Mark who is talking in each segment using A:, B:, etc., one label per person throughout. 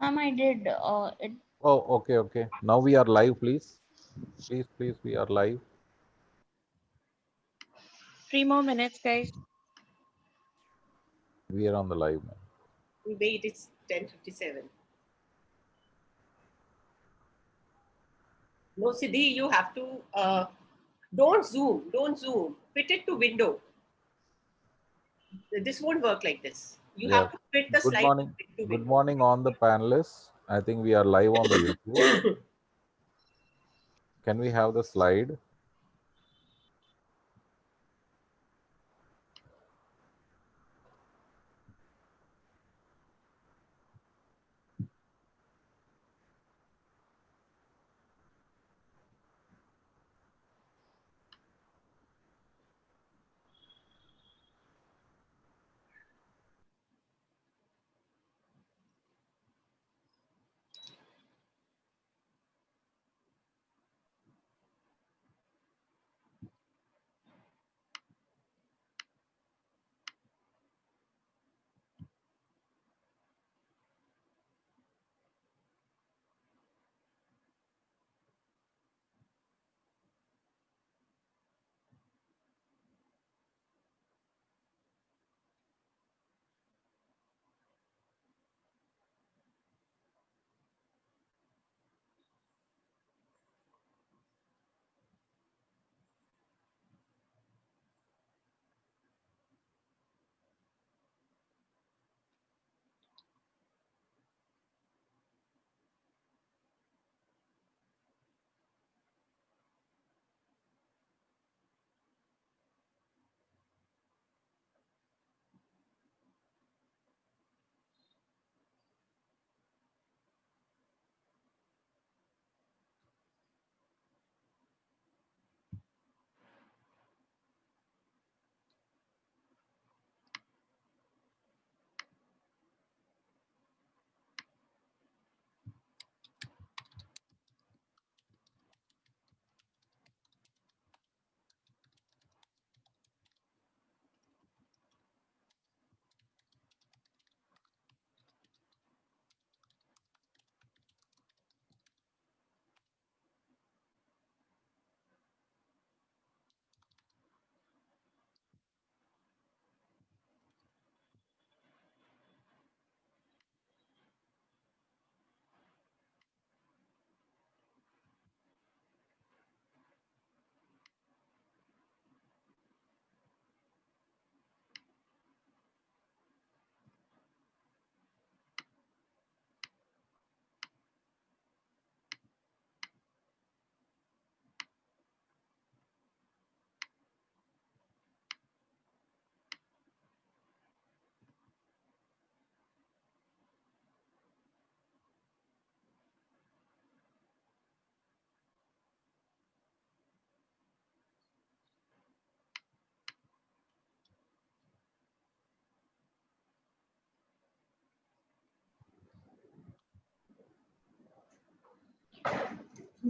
A: ma'am, I did it.
B: Oh, okay. Now we are live, please. Please, we are live.
C: 3 more minutes, guys.
B: We are on the live now.
D: We wait, it's 10:57. No, Siddhi, you have to, don't zoom. Fit it to window. This won't work like this. You have to fit the
B: Good
D: slide
B: morning.
D: to
B: Good
D: window.
B: morning on the panelists. I think we are live on the YouTube. Can we have the slide?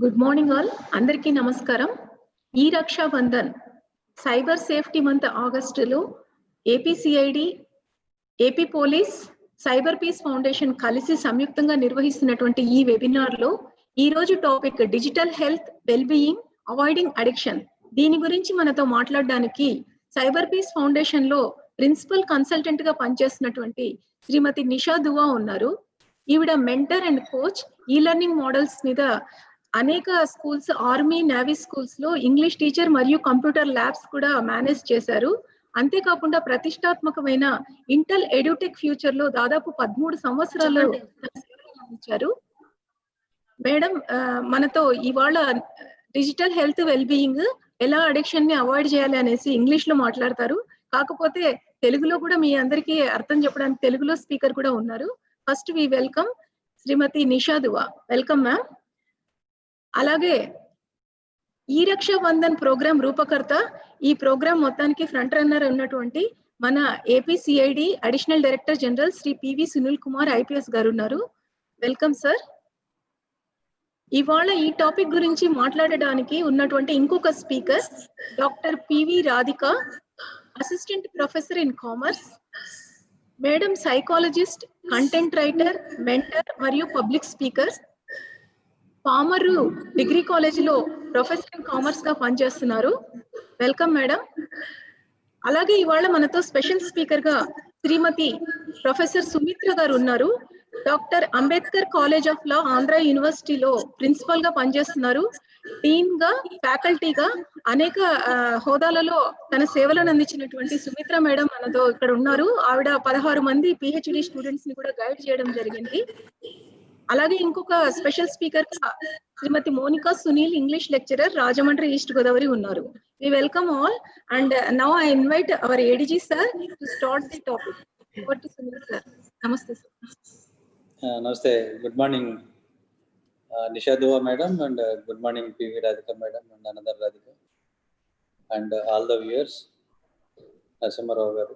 E: Good morning all. Andariki namaskaram. Rakshabandhan Cyber Safety Month ఆగస్టులో AP CID, AP police, cyber peace foundation కలిసి సంయుక్తంగా నిర్వహిస్తున్నటువంటి ఈ webinar లో ఈ రోజు topic digital health, well being, avoiding addiction. దీని గురించి మనతో మాట్లాడడానికి సైబర్ పీస్ ఫౌండేషన్ లో ప్రిన్సిపల్ కన్సల్టెంట్ గా పనిచేస్తున్నటువంటి శ్రీమతి నిషా దువా ఉన్నారు. ఈవిడ మెంటర్ అండ్ కోచ్, ఈ లెర్నింగ్ మోడల్స్ మీద అనేక స్కూల్స్, ఆర్మీ, నేవీ స్కూల్స్ లో ఇంగ్లీష్ టీచర్ మరియు కంప్యూటర్ ల్యాబ్స్ కూడా మేనేజ్ చేశారు. అంతేకాకుండా ప్రతిష్టాత్మకమైన ఇంటెల్ ఎడ్యుటెక్ ఫ్యూచర్ లో దాదాపు 13 సంవత్సరాలు అందించారు. మేడం మనతో ఇవాళ డిజిటల్ హెల్త్, వెల్ బీయింగ్, ఎలా అడిక్షన్ ని అవాయిడ్ చేయాలి అనేసి ఇంగ్లీష్ లో మాట్లాడతారు. కాకపోతే తెలుగులో కూడా మీ అందరికీ అర్థం చెప్పడానికి తెలుగులో స్పీకర్ కూడా ఉన్నారు. ఫస్ట్ వి వెల్కమ్ శ్రీమతి నిషా దువా. Welcome ma'am. అలాగే ఈ రక్షాబంధన్ ప్రోగ్రామ్ రూపకర్త, ఈ ప్రోగ్రామ్ మొత్తానికి ఫ్రంట్ రన్నర్ ఉన్నటువంటి మన AP CID additional director general Shri PV Sunil Kumar IPS garu ఉన్నారు. Welcome sir. ఇవాళ ఈ టాపిక్ గురించి మాట్లాడడానికి ఉన్నటువంటి ఇంకొక speaker doctor PV Radhika, assistant professor in commerce, madam psychologist, content writer, mentor మరియు పబ్లిక్ స్పీకర్. పామరు డిగ్రీ కాలేజీలో ప్రొఫెసర్ ఇన్ కామర్స్ గా పనిచేస్తున్నారు. Welcome madam. అలాగే ఇవాళ మనతో స్పెషల్ స్పీకర్ గా శ్రీమతి ప్రొఫెసర్ సుమిత్ర గారు ఉన్నారు. Doctor Ambedkar college of law Andhra యూనివర్సిటీలో ప్రిన్సిపల్ గా పనిచేస్తున్నారు. డీన్ గా, ఫ్యాకల్టీగా అనేక హోదాలలో తన సేవలను అందించినటువంటి సుమిత్ర మేడం మనతో ఇక్కడ ఉన్నారు. ఆవిడ 16 మంది పిహెచ్డి స్టూడెంట్స్ ని కూడా గైడ్ చేయడం జరిగింది. అలాగే ఇంకొక స్పెషల్ స్పీకర్ గా Shrimati Monica Sunil, English lecturer, Rajahmundry east Godavari ఉన్నారు. We welcome all, and now I invite our ADG sir to start the topic. Over to Sunil sir. Namaste sir.
A: Namaste. Good morning, Nisha Dua madam, and good morning PV Radhika madam and another Radhika, and all the viewers. Narasimha Rao garu.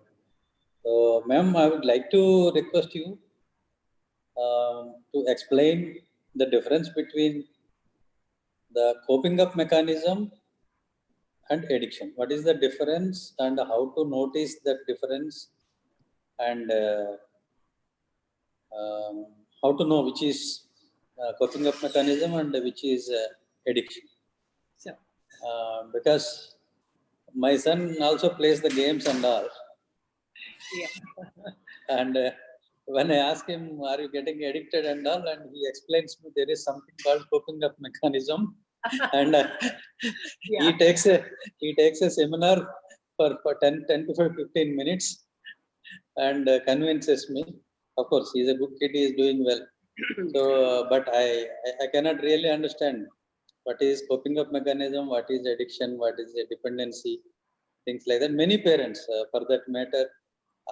A: So, ma'am, I would like to request you to explain the difference between the coping up mechanism and addiction. What is the difference and how to notice that difference, and how to know which is coping up mechanism and which is addiction.
D: Sure.
A: Because my son also plays the games and all.
D: Yeah.
A: And when I ask him, are you getting addicted and all, and he explains me there is something called coping up mechanism. And
D: Yeah.
A: he takes a seminar for 10 to 15 minutes and convinces me. Of course, he's a good kid, he is doing well. So, but I cannot really understand what is coping up mechanism, what is addiction, what is a dependency, things like that. Many parents, for that matter,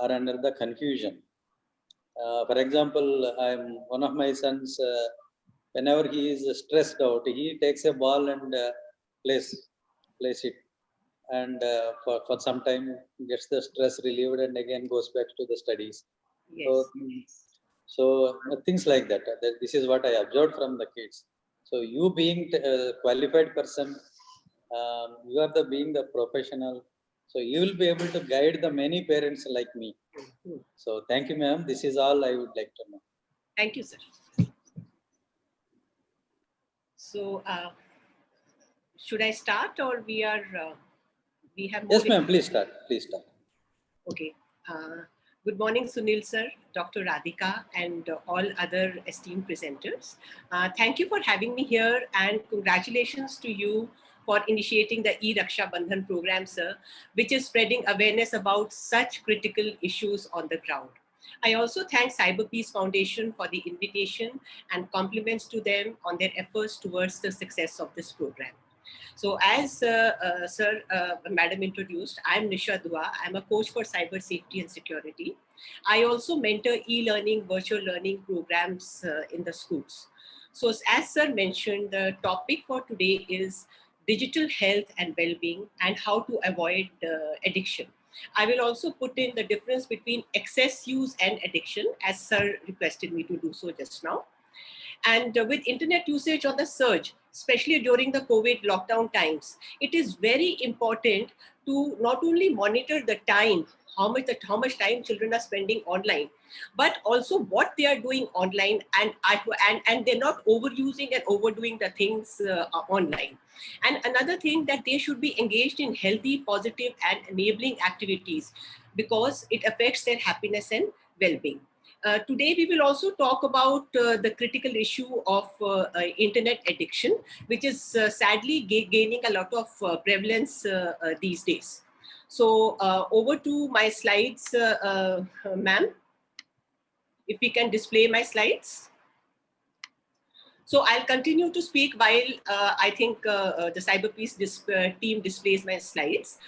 A: are under the confusion. For example, one of my sons, whenever he is stressed out, he takes a ball and plays it, and for some time gets the stress relieved and again goes back to the studies.
D: Yes.
A: So things like that. This is what I observed from the kids. So you being a qualified person, you are being the professional. So you will be able to guide the many parents like me. So thank you, ma'am. This is all I would like to know.
D: Thank you, sir. So, should I start, or we have more?
A: Yes, ma'am. Please start. Please start.
D: Okay. Good morning, Sunil sir, Dr. Radhika, and all other esteemed presenters. Thank you for having me here, and congratulations to you for initiating the Rakshabandhan program, sir, which is spreading awareness about such critical issues on the ground. I also thank Cyber Peace Foundation for the invitation and compliments to them on their efforts towards the success of this program. So as Madam introduced, I'm Nisha Dua. I'm a coach for cyber safety and security. I also mentor e-learning, virtual learning programs in the schools. So as sir mentioned, the topic for today is digital health and well-being and how to avoid addiction. I will also put in the difference between excess use and addiction, as sir requested me to do so just now. And with internet usage on the surge, especially during the COVID lockdown times, it is very important to not only monitor the time, how much time children are spending online, but also what they are doing online, and they're not overusing and overdoing the things online. And another thing, that they should be engaged in healthy, positive, and enabling activities, because it affects their happiness and well-being. Today, we will also talk about the critical issue of internet addiction, which is sadly gaining a lot of prevalence these days. So over to my slides, ma'am. If we can display my slides. So I'll continue to speak while I think the Cyber Peace team displays my slides.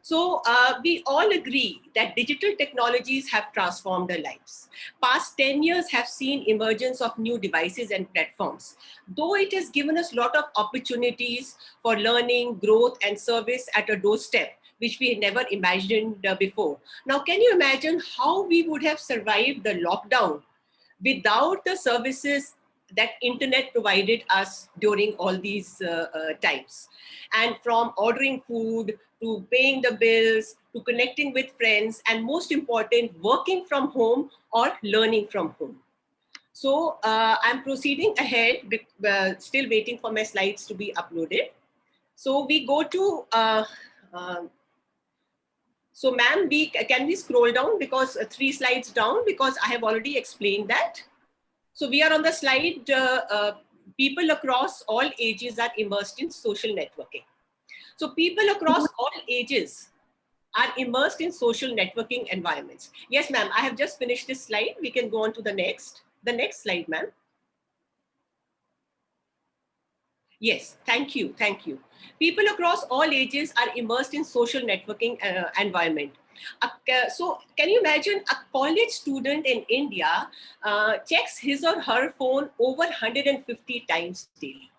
D: So we all agree that digital technologies have transformed our lives. Past 10 years have seen emergence of new devices and platforms. Though it has given us a lot of opportunities for learning, growth, and service at a doorstep, which we never imagined before. Now, can you imagine how we would have survived the lockdown without the services that internet provided us during all these times? And from ordering food to paying the bills to connecting with friends, and most important, working from home or learning from home. So I'm proceeding ahead, still waiting for my slides to be uploaded. So we go to, so ma'am, can we scroll down, because 3 slides down, because I have already explained that. So we are on the slide, people across all ages are immersed in social networking. So people across all ages are immersed in social networking environments. Yes, ma'am, I have just finished this slide. We can go on to the next slide, ma'am. Yes, thank you, thank you. People across all ages are immersed in social networking environment. So can you imagine a college student in India checks his or her phone over 150 times daily?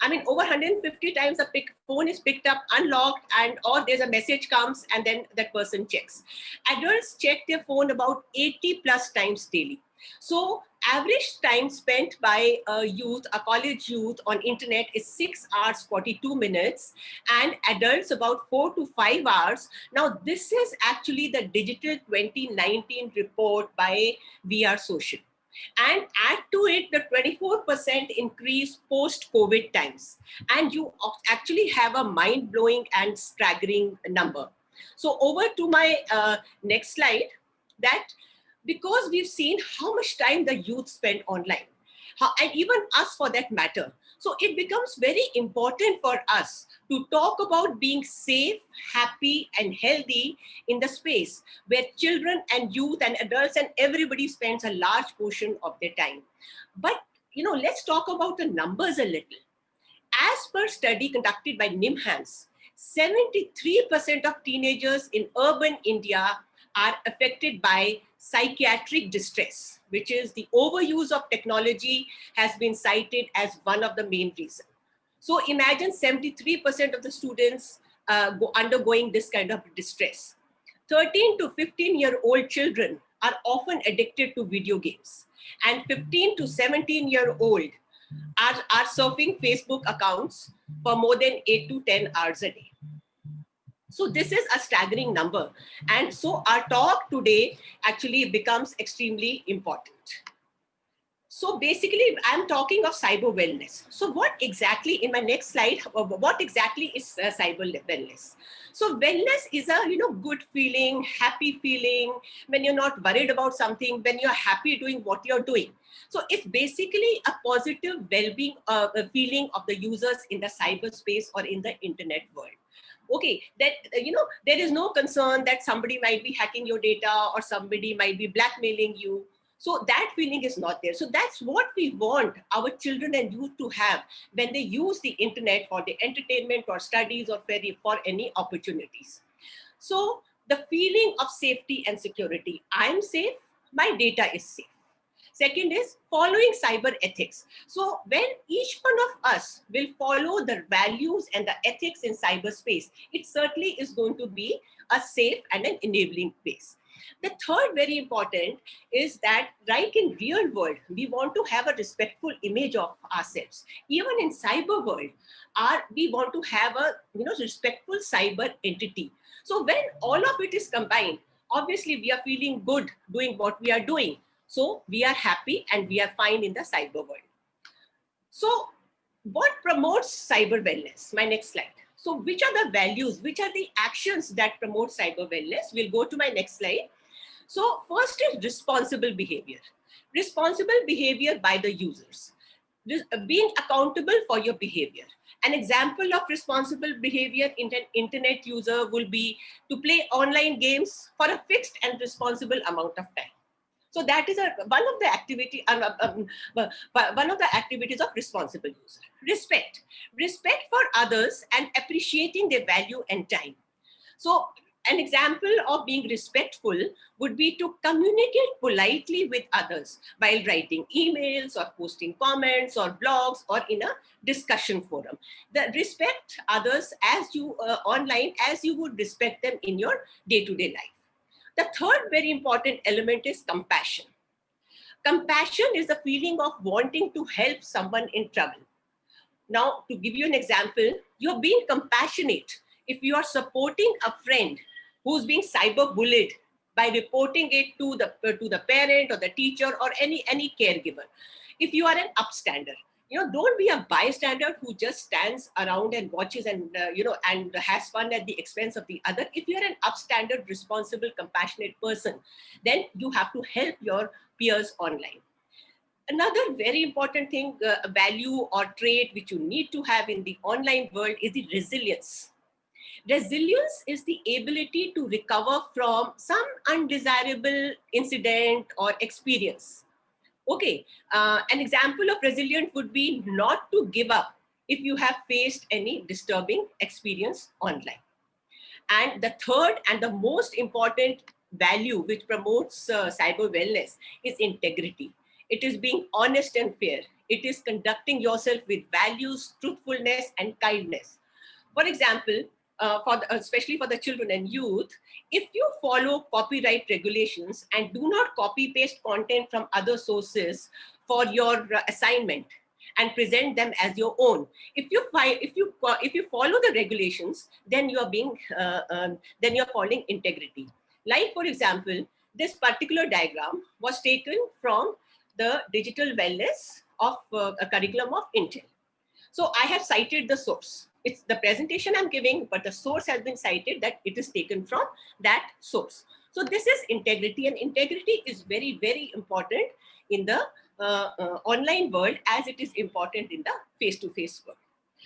D: I mean, over 150 times the phone is picked up, unlocked, and or there's a message comes and then that person checks. Adults check their phone about 80 plus times daily. So average time spent by a college youth on internet is 6 hours 42 minutes, and adults about 4 to 5 hours. Now this is actually the digital 2019 report by We Are Social. And add to it the 24% increase post-COVID times. And you actually have a mind-blowing and staggering number. So over to my next slide, that because we've seen how much time the youth spend online, and even us for that matter. So it becomes very important for us to talk about being safe, happy, and healthy in the space where children and youth and adults and everybody spends a large portion of their time. But, let's talk about the numbers a little. As per study conducted by NIMHANS, 73% of teenagers in urban India are affected by psychiatric distress, which is the overuse of technology has been cited as one of the main reasons. So imagine 73% of the students undergoing this kind of distress. 13 to 15-year-old children are often addicted to video games, and 15 to 17-year-old are surfing Facebook accounts for more than 8 to 10 hours a day. So this is a staggering number. And so our talk today actually becomes extremely important. So basically, I'm talking of cyber wellness. So what exactly, in my next slide, what exactly is cyber wellness? So wellness is a good feeling, happy feeling, when you're not worried about something, when you're happy doing what you're doing. So it's basically a positive well-being feeling of the users in the cyberspace or in the internet world. Okay, that there is no concern that somebody might be hacking your data or somebody might be blackmailing you. So that feeling is not there. So that's what we want our children and youth to have when they use the internet for the entertainment or studies or for any opportunities. So the feeling of safety and security. I'm safe, my data is safe. Second is following cyber ethics. So when each one of us will follow the values and the ethics in cyberspace, it certainly is going to be a safe and an enabling place. The third very important is that like in real world, we want to have a respectful image of ourselves. Even in cyber world, we want to have a respectful cyber entity. So when all of it is combined, obviously we are feeling good doing what we are doing. So we are happy and we are fine in the cyber world. So what promotes cyber wellness? My next slide. So which are the values, which are the actions that promote cyber wellness? We'll go to my next slide. So first is responsible behavior. Responsible behavior by the users. Being accountable for your behavior. An example of responsible behavior in an internet user will be to play online games for a fixed and responsible amount of time. So that is one of the activities of responsible user. Respect for others and appreciating their value and time. So an example of being respectful would be to communicate politely with others while writing emails or posting comments or blogs or in a discussion forum. The respect others as you online as you would respect them in your day-to-day life. The third very important element is compassion. Compassion is the feeling of wanting to help someone in trouble. Now, to give you an example, you're being compassionate if you are supporting a friend who's being cyber bullied by reporting it to the parent or the teacher or any caregiver. If you are an upstander, don't be a bystander who just stands around and watches and and has fun at the expense of the other. If you're an upstander, responsible, compassionate person, then you have to help your peers online. Another very important thing, value or trait which you need to have in the online world is the resilience. Resilience is the ability to recover from some undesirable incident or experience. Okay, an example of resilience would be not to give up if you have faced any disturbing experience online. And the third and the most important value which promotes cyber wellness is integrity. It is being honest and fair. It is conducting yourself with values, truthfulness, and kindness. For example, especially for the children and youth, if you follow copyright regulations and do not copy paste content from other sources for your assignment and present them as your own, if you follow the regulations, then you are then you're following integrity. Like, for example, this particular diagram was taken from the digital wellness of a curriculum of Intel. So I have cited the source. It's the presentation I'm giving, but the source has been cited that it is taken from that source. So this is integrity, and integrity is very, very important in the online world as it is important in the face-to-face world.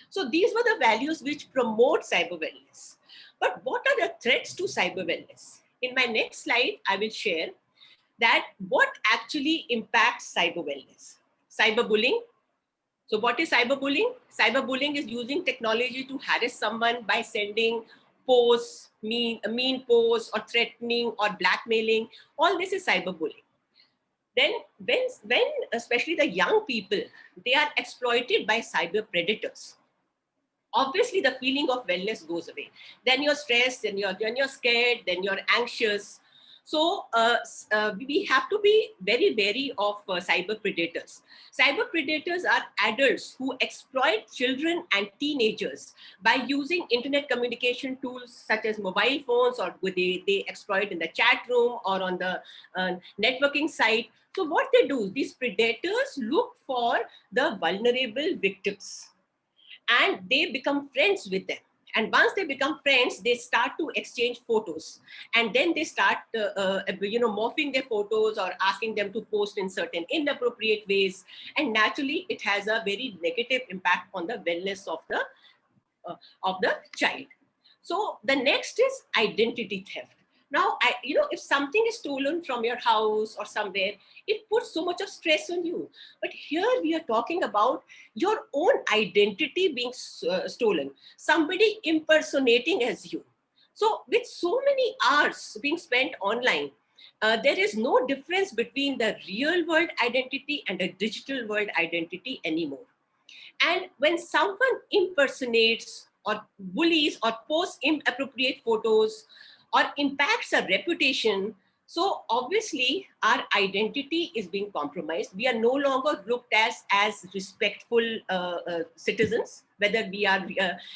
D: So these were the values which promote cyber wellness. But what are the threats to cyber wellness? In my next slide, I will share that what actually impacts cyber wellness. Cyberbullying. So what is cyberbullying? Cyberbullying is using technology to harass someone by sending posts, mean posts, or threatening or blackmailing. All this is cyberbullying. Then when especially the young people, they are exploited by cyber predators. Obviously, the feeling of wellness goes away. Then you're stressed, then you're scared, then you're anxious. So we have to be very wary of cyber predators. Cyber predators are adults who exploit children and teenagers by using internet communication tools such as mobile phones, or they exploit in the chat room or on the networking site. So what they do, these predators look for the vulnerable victims and they become friends with them. And once they become friends, they start to exchange photos, and then they start, morphing their photos or asking them to post in certain inappropriate ways. And naturally, it has a very negative impact on the wellness of the child. So the next is identity theft. Now, if something is stolen from your house or somewhere, it puts so much of stress on you. But here we are talking about your own identity being stolen, somebody impersonating as you. So with so many hours being spent online, there is no difference between the real world identity and the digital world identity anymore. And when someone impersonates or bullies or posts inappropriate photos or impacts our reputation, so obviously our identity is being compromised. We are no longer looked as respectful citizens, whether we are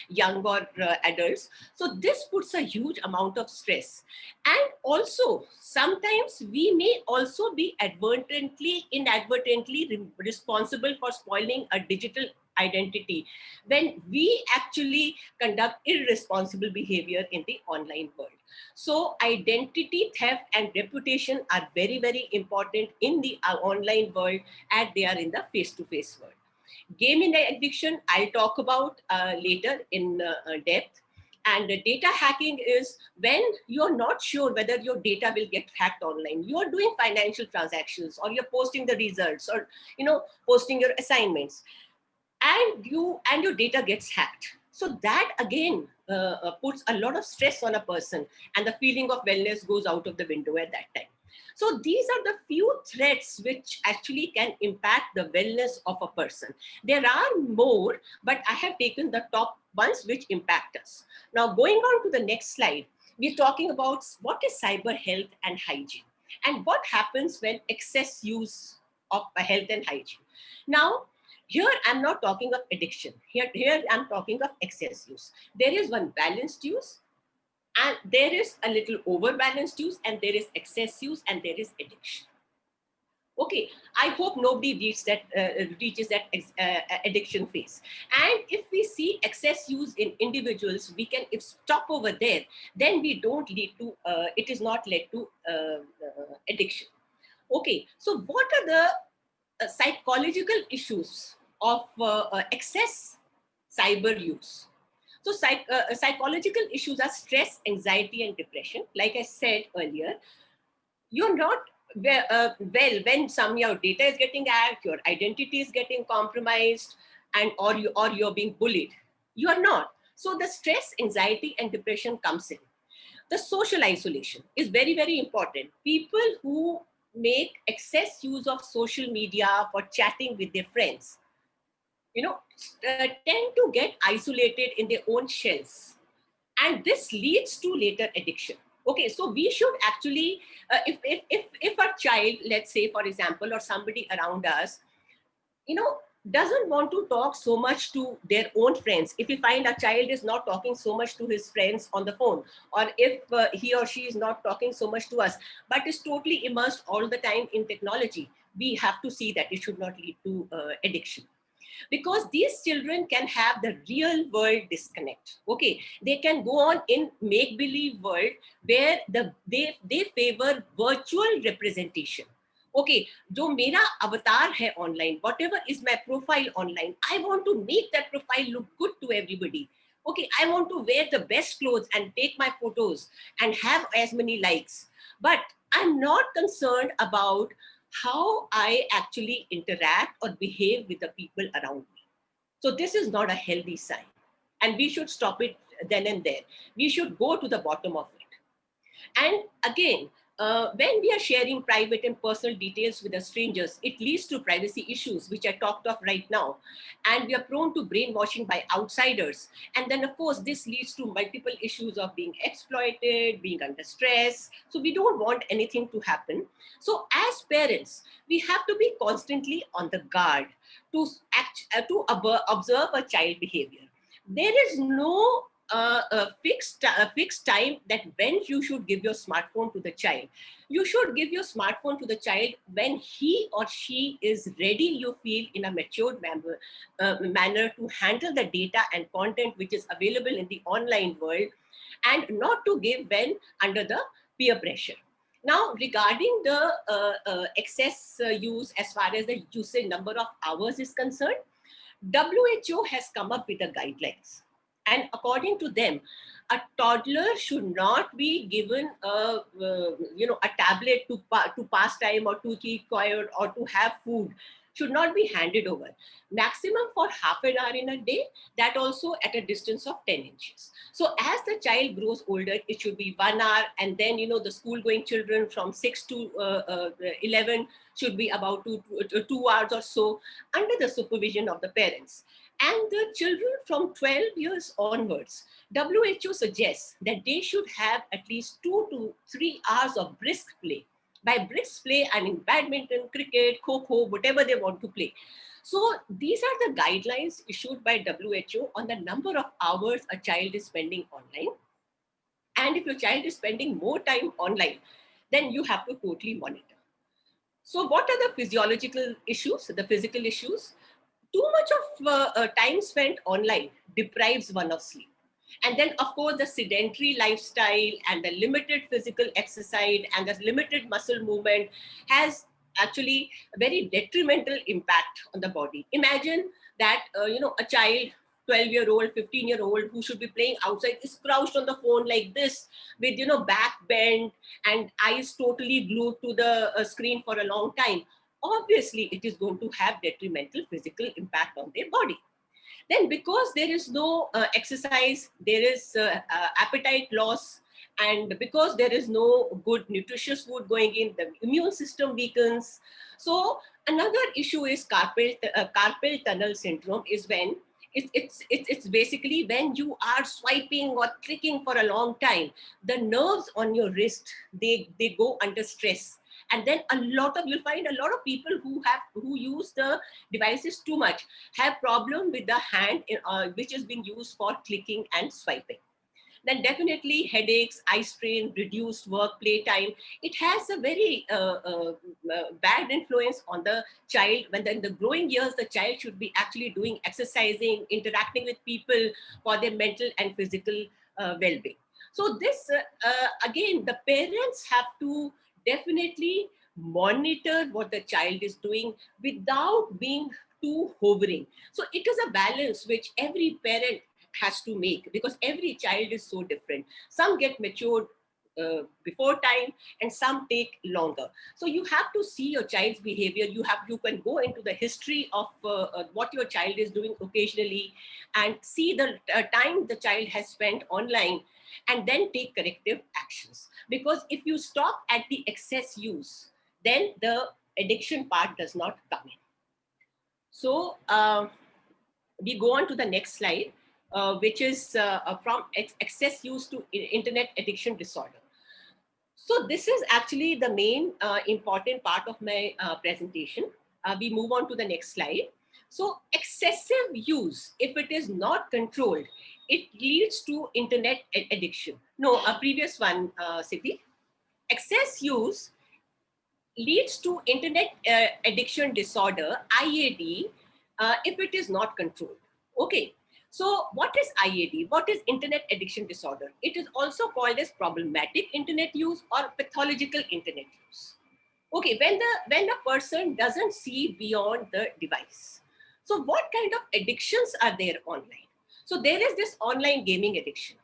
D: young or adults. So this puts a huge amount of stress. And also, sometimes we may also be inadvertently responsible for spoiling a digital identity when we actually conduct irresponsible behavior in the online world. So identity theft and reputation are very, very important in the online world as they are in the face-to-face world. Gaming addiction, I'll talk about later in depth. And data hacking is when you're not sure whether your data will get hacked online. You're doing financial transactions, or you're posting the results, or posting your assignments, and your data gets hacked. So that again puts a lot of stress on a person, and the feeling of wellness goes out of the window at that time. So these are the few threats which actually can impact the wellness of a person. There are more, but I have taken the top ones which impact us. Now, going on to the next slide, we're talking about what is cyber health and hygiene, and what happens when excess use of health and hygiene. Now, here I'm not talking of addiction. Here I'm talking of excess use. There is one balanced use And there is a little overbalanced use, and there is excess use, and there is addiction. Okay, I hope nobody reaches that addiction phase. And if we see excess use in individuals, we can stop over there. Then we don't lead to, it is not led to addiction. Okay, so what are the psychological issues of excess cyber use? So psychological issues are stress, anxiety, and depression. Like I said earlier, you're not well when your data is getting hacked, your identity is getting compromised, and or you're being bullied. You are not. So the stress, anxiety, and depression comes in. The social isolation is very, very important. People who make excess use of social media for chatting with their friends, tend to get isolated in their own shells. And this leads to later addiction. Okay, so we should actually, if a child, let's say, for example, or somebody around us, doesn't want to talk so much to their own friends, if we find a child is not talking so much to his friends on the phone, or if he or she is not talking so much to us, but is totally immersed all the time in technology, we have to see that it should not lead to addiction. Because these children can have the real world disconnect. Okay, they can go on in make-believe world where they favor virtual representation. Okay, जो मेरा avatar है online, whatever is my profile online, I want to make that profile look good to everybody. Okay, I want to wear the best clothes and take my photos and have as many likes. But I'm not concerned about how I actually interact or behave with the people around me. So this is not a healthy sign. And we should stop it then and there. We should go to the bottom of it. And again, when we are sharing private and personal details with the strangers, it leads to privacy issues, which I talked of right now. And we are prone to brainwashing by outsiders. And then, of course, this leads to multiple issues of being exploited, being under stress. So we don't want anything to happen. So as parents, we have to be constantly on the guard to observe a child behavior. There is no fixed time that when you should give your smartphone to the child. You should give your smartphone to the child when he or she is ready, you feel, in a matured manner to handle the data and content which is available in the online world, and not to give when under the peer pressure. Now, regarding the excess use as far as the usage number of hours is concerned, WHO has come up with the guidelines. And according to them, a toddler should not be given a tablet to pass time or to keep quiet or to have food. Should not be handed over. Maximum for half an hour in a day, that also at a distance of 10 inches. So as the child grows older, it should be 1 hour. And then, the school going children from 6 to 11 should be about 2 hours or so under the supervision of the parents. And the children from 12 years onwards, WHO suggests that they should have at least 2 to 3 hours of brisk play. By brisk play, I mean badminton, cricket, kho-kho, whatever they want to play. So these are the guidelines issued by WHO on the number of hours a child is spending online. And if your child is spending more time online, then you have to totally monitor. So what are the physiological issues, the physical issues? Too much of time spent online deprives one of sleep. And then, of course, the sedentary lifestyle and the limited physical exercise and the limited muscle movement has actually a very detrimental impact on the body. Imagine that, a child, 12-year-old, 15-year-old who should be playing outside is crouched on the phone like this with, back bent and eyes totally glued to the screen for a long time. Obviously, it is going to have detrimental physical impact on their body. Then because there is no exercise, there is appetite loss, and because there is no good nutritious food going in, the immune system weakens. So another issue is carpal tunnel syndrome is when it's basically when you are swiping or clicking for a long time, the nerves on your wrist, they go under stress. And then you'll find a lot of people who use the devices too much have problem with the hand which is being used for clicking and swiping. then definitely headaches, eye strain, reduced work play time. It has a very bad influence on the child. When in the growing years, the child should be actually doing exercising, interacting with people for their mental and physical well-being. So this, again, the parents have to definitely monitor what the child is doing without being too hovering. So it is a balance which every parent has to make, because every child is so different. Some get matured before time and some take longer. So you have to see your child's behavior. You can go into the history of what your child is doing occasionally and see the time the child has spent online, and then take corrective actions. Because if you stop at the excess use, then the addiction part does not come in. So we go on to the next slide, which is from excess use to internet addiction disorder. So this is actually the main important part of my presentation. We move on to the next slide. So excessive use, if it is not controlled, it leads to internet addiction. No, a previous one, Siddhi. Excess use leads to internet addiction disorder, IAD, if it is not controlled. Okay. So what is IAD? What is internet addiction disorder? It is also called as problematic internet use or pathological internet use. Okay, when the person doesn't see beyond the device. So what kind of addictions are there online? So there is this online gaming addiction,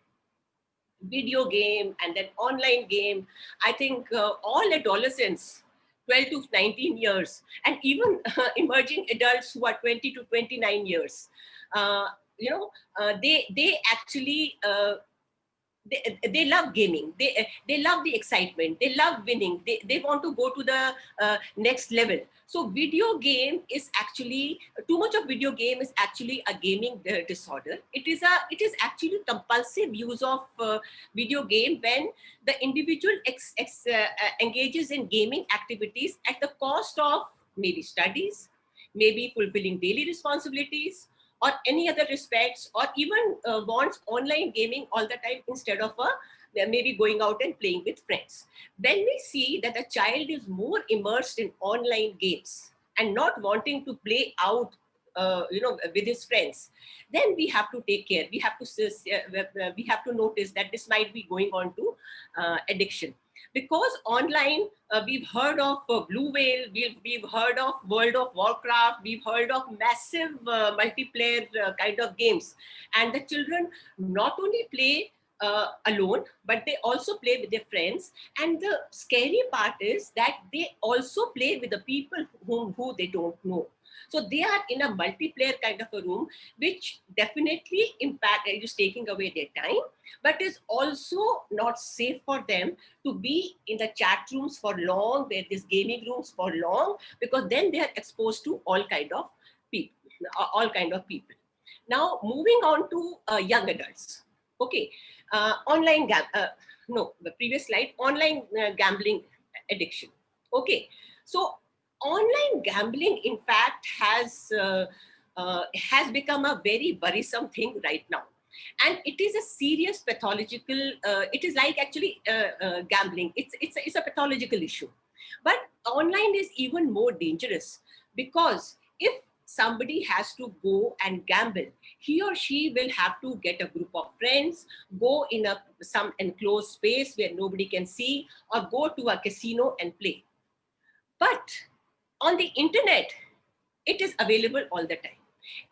D: video game, and then online game. I think all adolescents, 12 to 19 years, and even emerging adults who are 20 to 29 years, they actually they love gaming. They love the excitement. They love winning. They want to go to the next level. So video game is actually, too much of video game is actually a gaming disorder. It is actually compulsive use of video game when the individual engages in gaming activities at the cost of maybe studies, maybe fulfilling daily responsibilities, or any other respects, or even wants online gaming all the time instead of maybe going out and playing with friends. When we see that a child is more immersed in online games and not wanting to play out with his friends, then we have to take care. We have to notice that this might be going on to addiction. Because online, we've heard of Blue Whale, we've heard of World of Warcraft, we've heard of massive multiplayer kind of games. And the children not only play alone, but they also play with their friends. And the scary part is that they also play with the people who they don't know. So they are in a multiplayer kind of a room, which definitely is taking away their time, but is also not safe for them to be in the chat rooms for long, where these gaming rooms for long, because then they are exposed to all kind of people. Now, moving on to young adults. Okay, the previous slide, online gambling addiction. Okay, so online gambling, in fact, has become a very worrisome thing right now. And it is a serious pathological, it is like actually gambling. It's a pathological issue. But online is even more dangerous, because if somebody has to go and gamble, he or she will have to get a group of friends, go in some enclosed space where nobody can see, or go to a casino and play. But on the internet, it is available all the time.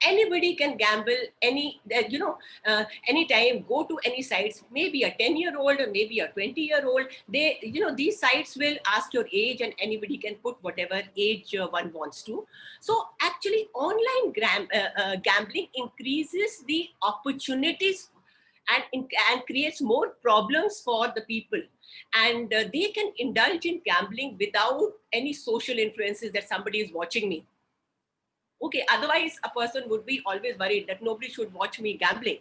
D: Anybody can gamble anytime, go to any sites, maybe a 10-year-old or maybe a 20-year-old. These sites will ask your age, and anybody can put whatever age one wants to. So actually online gambling increases the opportunities and creates more problems for the people. And they can indulge in gambling without any social influences that somebody is watching me. Okay, otherwise a person would be always worried that nobody should watch me gambling.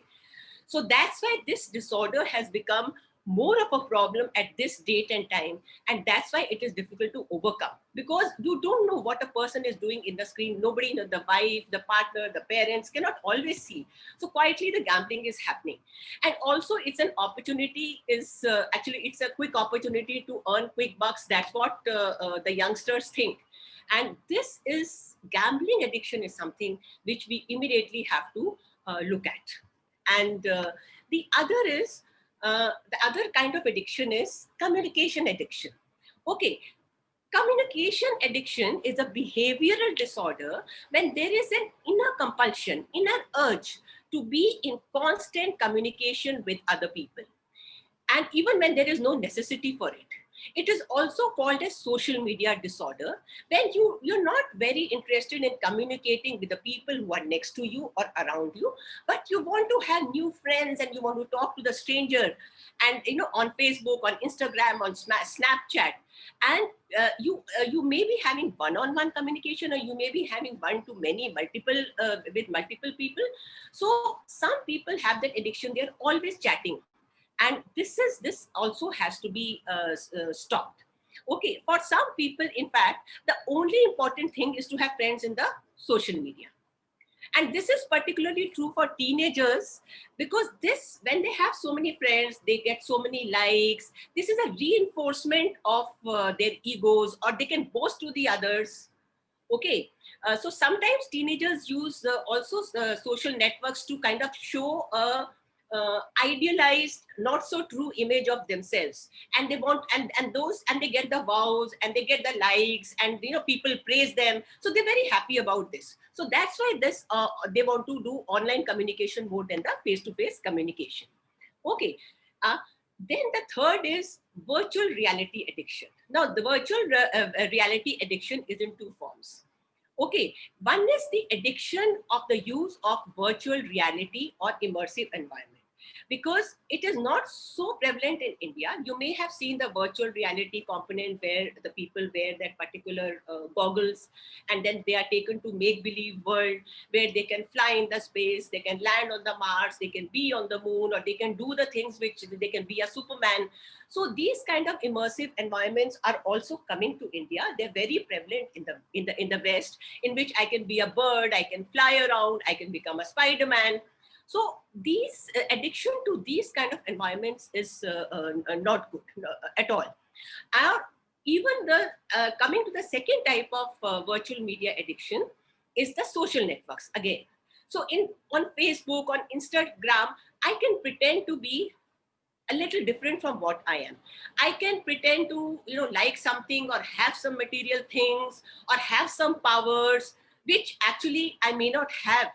D: So that's why this disorder has become more of a problem at this date and time, and that's why it is difficult to overcome, because you don't know what a person is doing in the screen. Nobody, the wife, the partner, the parents cannot always see. So quietly the gambling is happening. And also it's an opportunity, is actually it's a quick opportunity to earn quick bucks. That's what the youngsters think. And this is, gambling addiction is something which we immediately have to look at. And the other is, the other kind of addiction is communication addiction. Okay, communication addiction is a behavioral disorder when there is an inner compulsion, inner urge to be in constant communication with other people, and even when there is no necessity for it. It is also called a social media disorder, when you're not very interested in communicating with the people who are next to you or around you, but you want to have new friends and you want to talk to the stranger, and on Facebook, on Instagram, on Snapchat, and you may be having one-on-one communication, or you may be having one-to-many, multiple with multiple people. So some people have that addiction; they're always chatting. And this also has to be stopped. Okay, for some people, in fact, the only important thing is to have friends in the social media. And this is particularly true for teenagers, because when they have so many friends, they get so many likes. This is a reinforcement of their egos, or they can boast to the others. Okay, so sometimes teenagers use also social networks to kind of show a idealized, not so true image of themselves, and they want, and they get the vows, and they get the likes, and people praise them, so they're very happy about this. So that's why they want to do online communication more than the face-to-face communication. Okay, then the third is virtual reality addiction. Now the virtual reality addiction is in two forms. Okay, one is the addiction of the use of virtual reality or immersive environment, because it is not so prevalent in India. You may have seen the virtual reality component where the people wear that particular goggles, and then they are taken to make-believe world where they can fly in the space, they can land on the Mars, they can be on the moon, or they can do the things which they can be a Superman. So these kind of immersive environments are also coming to India. They're very prevalent in the West, in which I can be a bird, I can fly around, I can become a Spider-Man. So these addiction to these kind of environments is not good at all. Even the coming to the second type of virtual media addiction is the social networks again. So on Facebook, on Instagram, I can pretend to be a little different from what I am. I can pretend to, like something, or have some material things, or have some powers, which actually I may not have.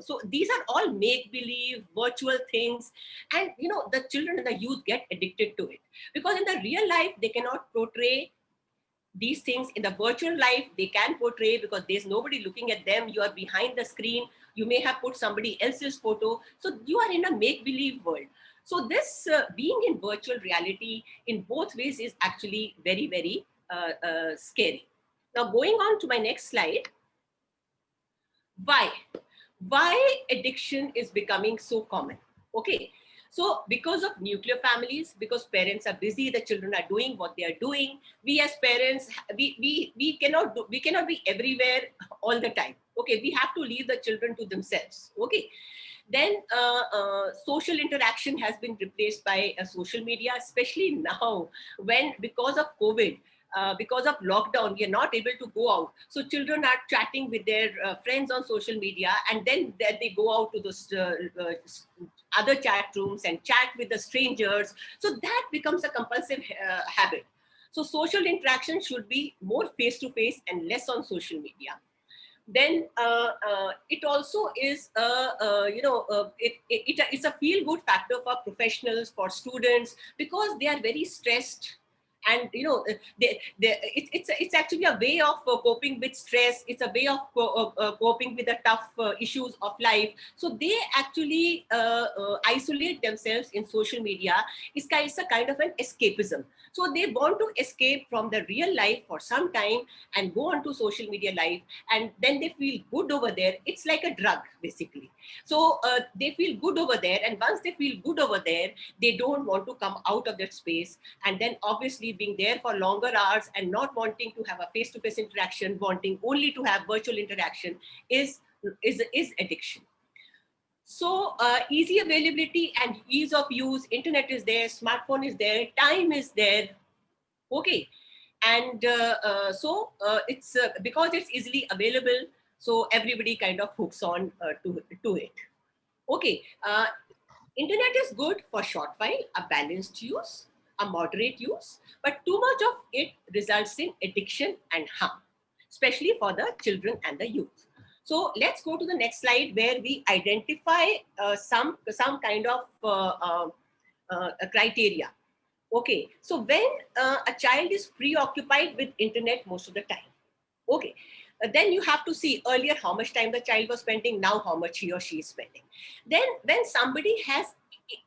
D: So these are all make-believe virtual things, and the children and the youth get addicted to it, because in the real life they cannot portray these things. In the virtual life they can portray, because there's nobody looking at them. You are behind the screen, you may have put somebody else's photo, so you are in a make-believe world. So this being in virtual reality in both ways is actually very, very scary. Now going on to my next slide. Why addiction is becoming so common? Okay, so because of nuclear families, because parents are busy, the children are doing what they are doing. We as parents, we cannot be everywhere all the time. Okay, we have to leave the children to themselves. Okay, then social interaction has been replaced by social media, especially now when, because of COVID, because of lockdown, we are not able to go out. So children are chatting with their friends on social media, and then they go out to those other chat rooms and chat with the strangers. So that becomes a compulsive habit. So social interaction should be more face-to-face and less on social media. Then it also is, it's a feel-good factor for professionals, for students, because they are very stressed, And it's actually a way of coping with stress. It's a way of coping with the tough issues of life. So they actually isolate themselves in social media. It's a kind of an escapism. So they want to escape from the real life for some time and go on to social media life, and then they feel good over there. It's like a drug, basically. So they feel good over there, and once they feel good over there, they don't want to come out of that space. And then obviously being there for longer hours and not wanting to have a face-to-face interaction, wanting only to have virtual interaction is addiction. So easy availability and ease of use, internet is there, smartphone is there, time is there. Okay. And it's because it's easily available, so everybody kind of hooks on to it. Okay. Internet is good for short while, a balanced use, a moderate use, but too much of it results in addiction and harm, especially for the children and the youth. So let's go to the next slide, where we identify some kind of criteria. Okay, so when a child is preoccupied with internet most of the time, okay, then you have to see earlier how much time the child was spending, now how much he or she is spending. Then when somebody has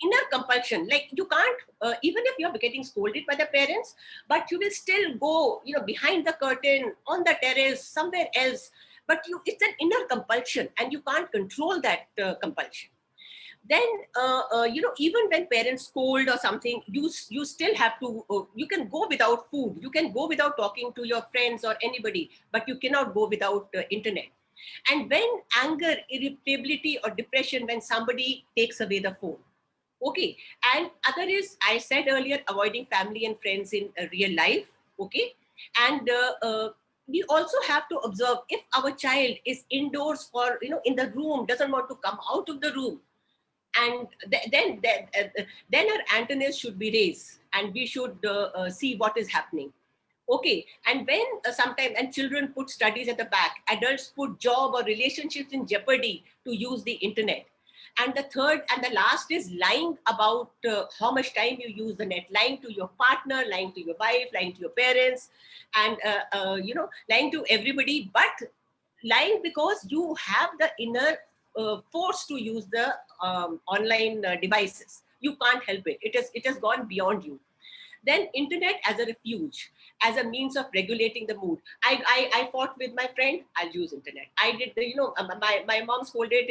D: inner compulsion, like you can't, even if you're getting scolded by the parents, but you will still go, behind the curtain, on the terrace, somewhere else, but it's an inner compulsion and you can't control that compulsion. Then even when parents scold or something, you still have to, you can go without food, you can go without talking to your friends or anybody, but you cannot go without internet. And when anger, irritability or depression, when somebody takes away the phone. Okay, and other is, I said earlier, avoiding family and friends in real life. Okay, and we also have to observe if our child is indoors for, in the room, doesn't want to come out of the room, and then our antennas should be raised and we should see what is happening. Okay, and when sometimes, and children put studies at the back, adults put job or relationships in jeopardy to use the internet. And the third and the last is lying about how much time you use the net, lying to your partner, lying to your wife, lying to your parents, and lying to everybody, but lying because you have the inner force to use the online devices. You can't help it. It has gone beyond you. Then internet as a refuge, as a means of regulating the mood. I fought with my friend, I'll use internet. I did my mom scolded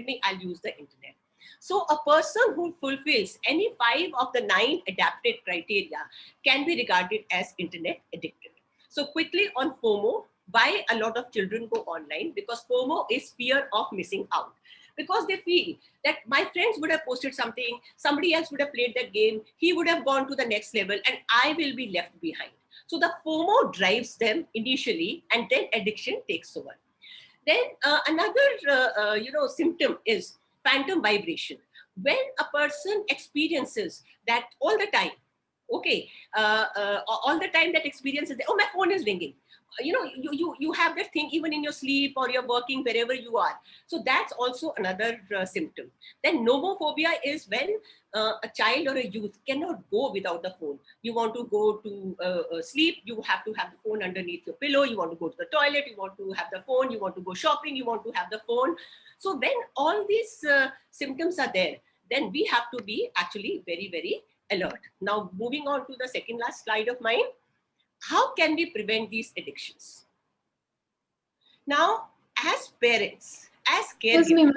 D: me, I'll use the internet. So a person who fulfills any 5 of the 9 adapted criteria can be regarded as internet addicted. So quickly on FOMO, why a lot of children go online? Because FOMO is fear of missing out. Because they feel that my friends would have posted something, somebody else would have played that game, he would have gone to the next level, and I will be left behind. So the FOMO drives them initially, and then addiction takes over. Then another symptom is phantom vibration. When a person experiences that all the time, okay, all the time that experiences, oh, my phone is ringing. You have that thing even in your sleep, or you're working wherever you are. So that's also another symptom. Then nomophobia is when a child or a youth cannot go without the phone. You want to go to sleep, you have to have the phone underneath your pillow. You want to go to the toilet, you want to have the phone. You want to go shopping, you want to have the phone. So when all these symptoms are there, then we have to be actually very, very alert. Now, moving on to the second last slide of mine. How can we prevent these addictions? Now, as parents, as caregivers.
E: Excuse me, ma'am.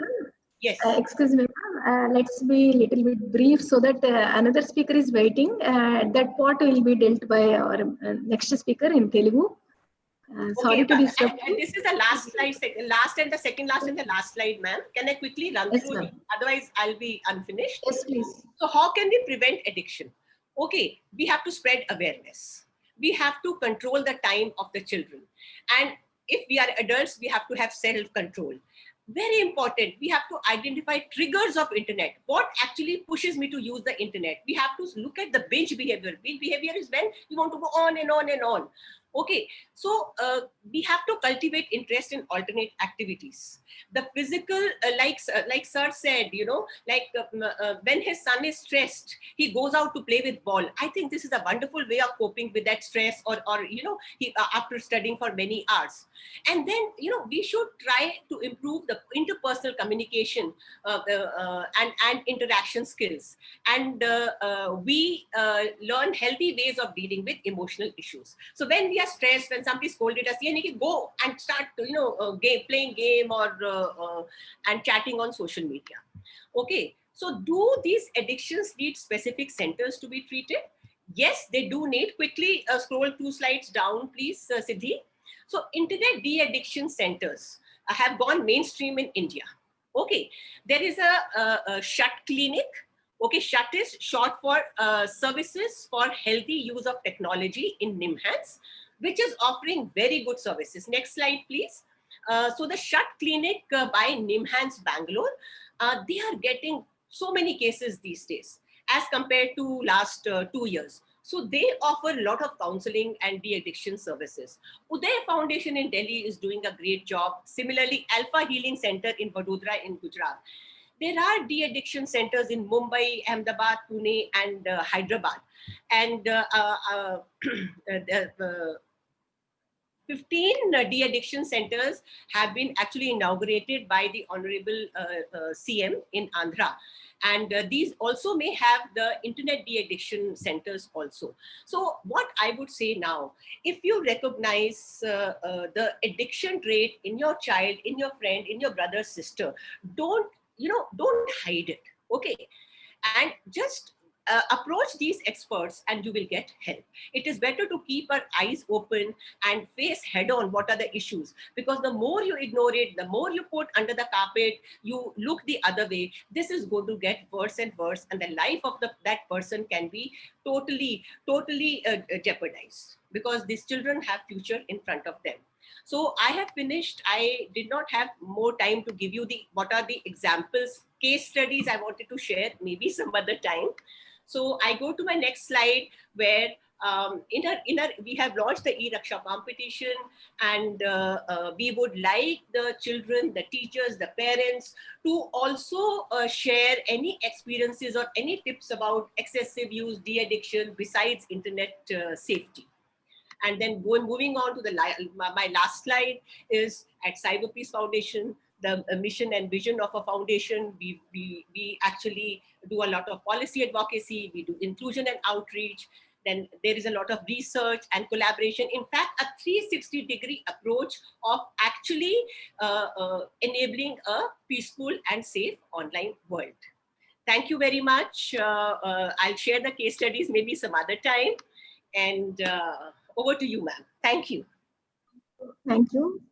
D: Yes.
E: Excuse me, ma'am. Let's be a little bit brief so that another speaker is waiting. That part will be dealt by our next speaker in Telugu. Sorry to disturb.
D: And this is the last slide, last and the second last and the last slide, ma'am. Can I quickly run through it? Otherwise, I'll be unfinished.
E: Yes, please.
D: So how can we prevent addiction? Okay, we have to spread awareness. We have to control the time of the children. And if we are adults, we have to have self-control. Very important, we have to identify triggers of internet. What actually pushes me to use the internet? We have to look at the binge behavior. Binge behavior is when you want to go on and on and on. Okay, so we have to cultivate interest in alternate activities. The physical, like sir said, when his son is stressed, he goes out to play with ball. I think this is a wonderful way of coping with that stress, or he, after studying for many hours. And then we should try to improve the interpersonal communication and interaction skills, and we learn healthy ways of dealing with emotional issues. So when we are stressed, when somebody scolded us, go and start playing game or and chatting on social media. Okay, so do these addictions need specific centers to be treated? Yes, they do need. Quickly scroll 2 slides down, please, Siddhi. So internet de-addiction centers have gone mainstream in India. Okay, there is a SHUT clinic. Okay, SHUT is short for Services for Healthy Use of Technology in NIMHANS, which is offering very good services. Next slide, please. So the SHUT clinic by NIMHANS Bangalore, they are getting so many cases these days as compared to last 2 years. So they offer a lot of counseling and de-addiction services. Uday Foundation in Delhi is doing a great job. Similarly, Alpha Healing Center in Vadodara in Gujarat. There are de-addiction centers in Mumbai, Ahmedabad, Pune, and Hyderabad. And 15 de-addiction centers have been actually inaugurated by the Honorable CM in Andhra. And these also may have the internet de-addiction centers also. So what I would say now, if you recognize the addiction rate in your child, in your friend, in your brother, sister, don't hide it, okay? And just approach these experts and you will get help. It is better to keep our eyes open and face head on what are the issues, because the more you ignore it, the more you put under the carpet, you look the other way, this is going to get worse and worse, and the life of that person can be totally jeopardized, because these children have future in front of them. So I have finished. I did not have more time to give you what are the examples, case studies I wanted to share, maybe some other time. So I go to my next slide, where we have launched the e-Raksha competition, and we would like the children, the teachers, the parents to also share any experiences or any tips about excessive use, de-addiction, besides internet safety. And then moving on to my last slide is at Cyber Peace Foundation, the mission and vision of a foundation. We actually do a lot of policy advocacy, we do inclusion and outreach. Then there is a lot of research and collaboration. In fact, a 360-degree approach of actually enabling a peaceful and safe online world. Thank you very much. I'll share the case studies maybe some other time. And over to you, ma'am. Thank you.
E: Thank you.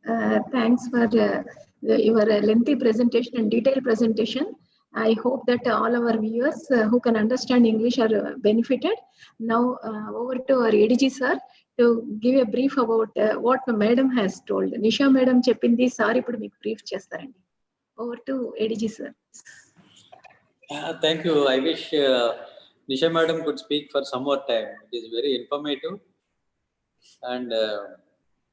E: Thanks for your lengthy presentation and detailed presentation. I hope that all our viewers who can understand English are benefited. Now over to our ADG sir to give a brief about what madam has told. Nisha madam cheppindi sir ippudu meeku brief chestarandi. Over to ADG sir.
A: Thank you. I wish Nisha madam could speak for some more time. It is very informative. And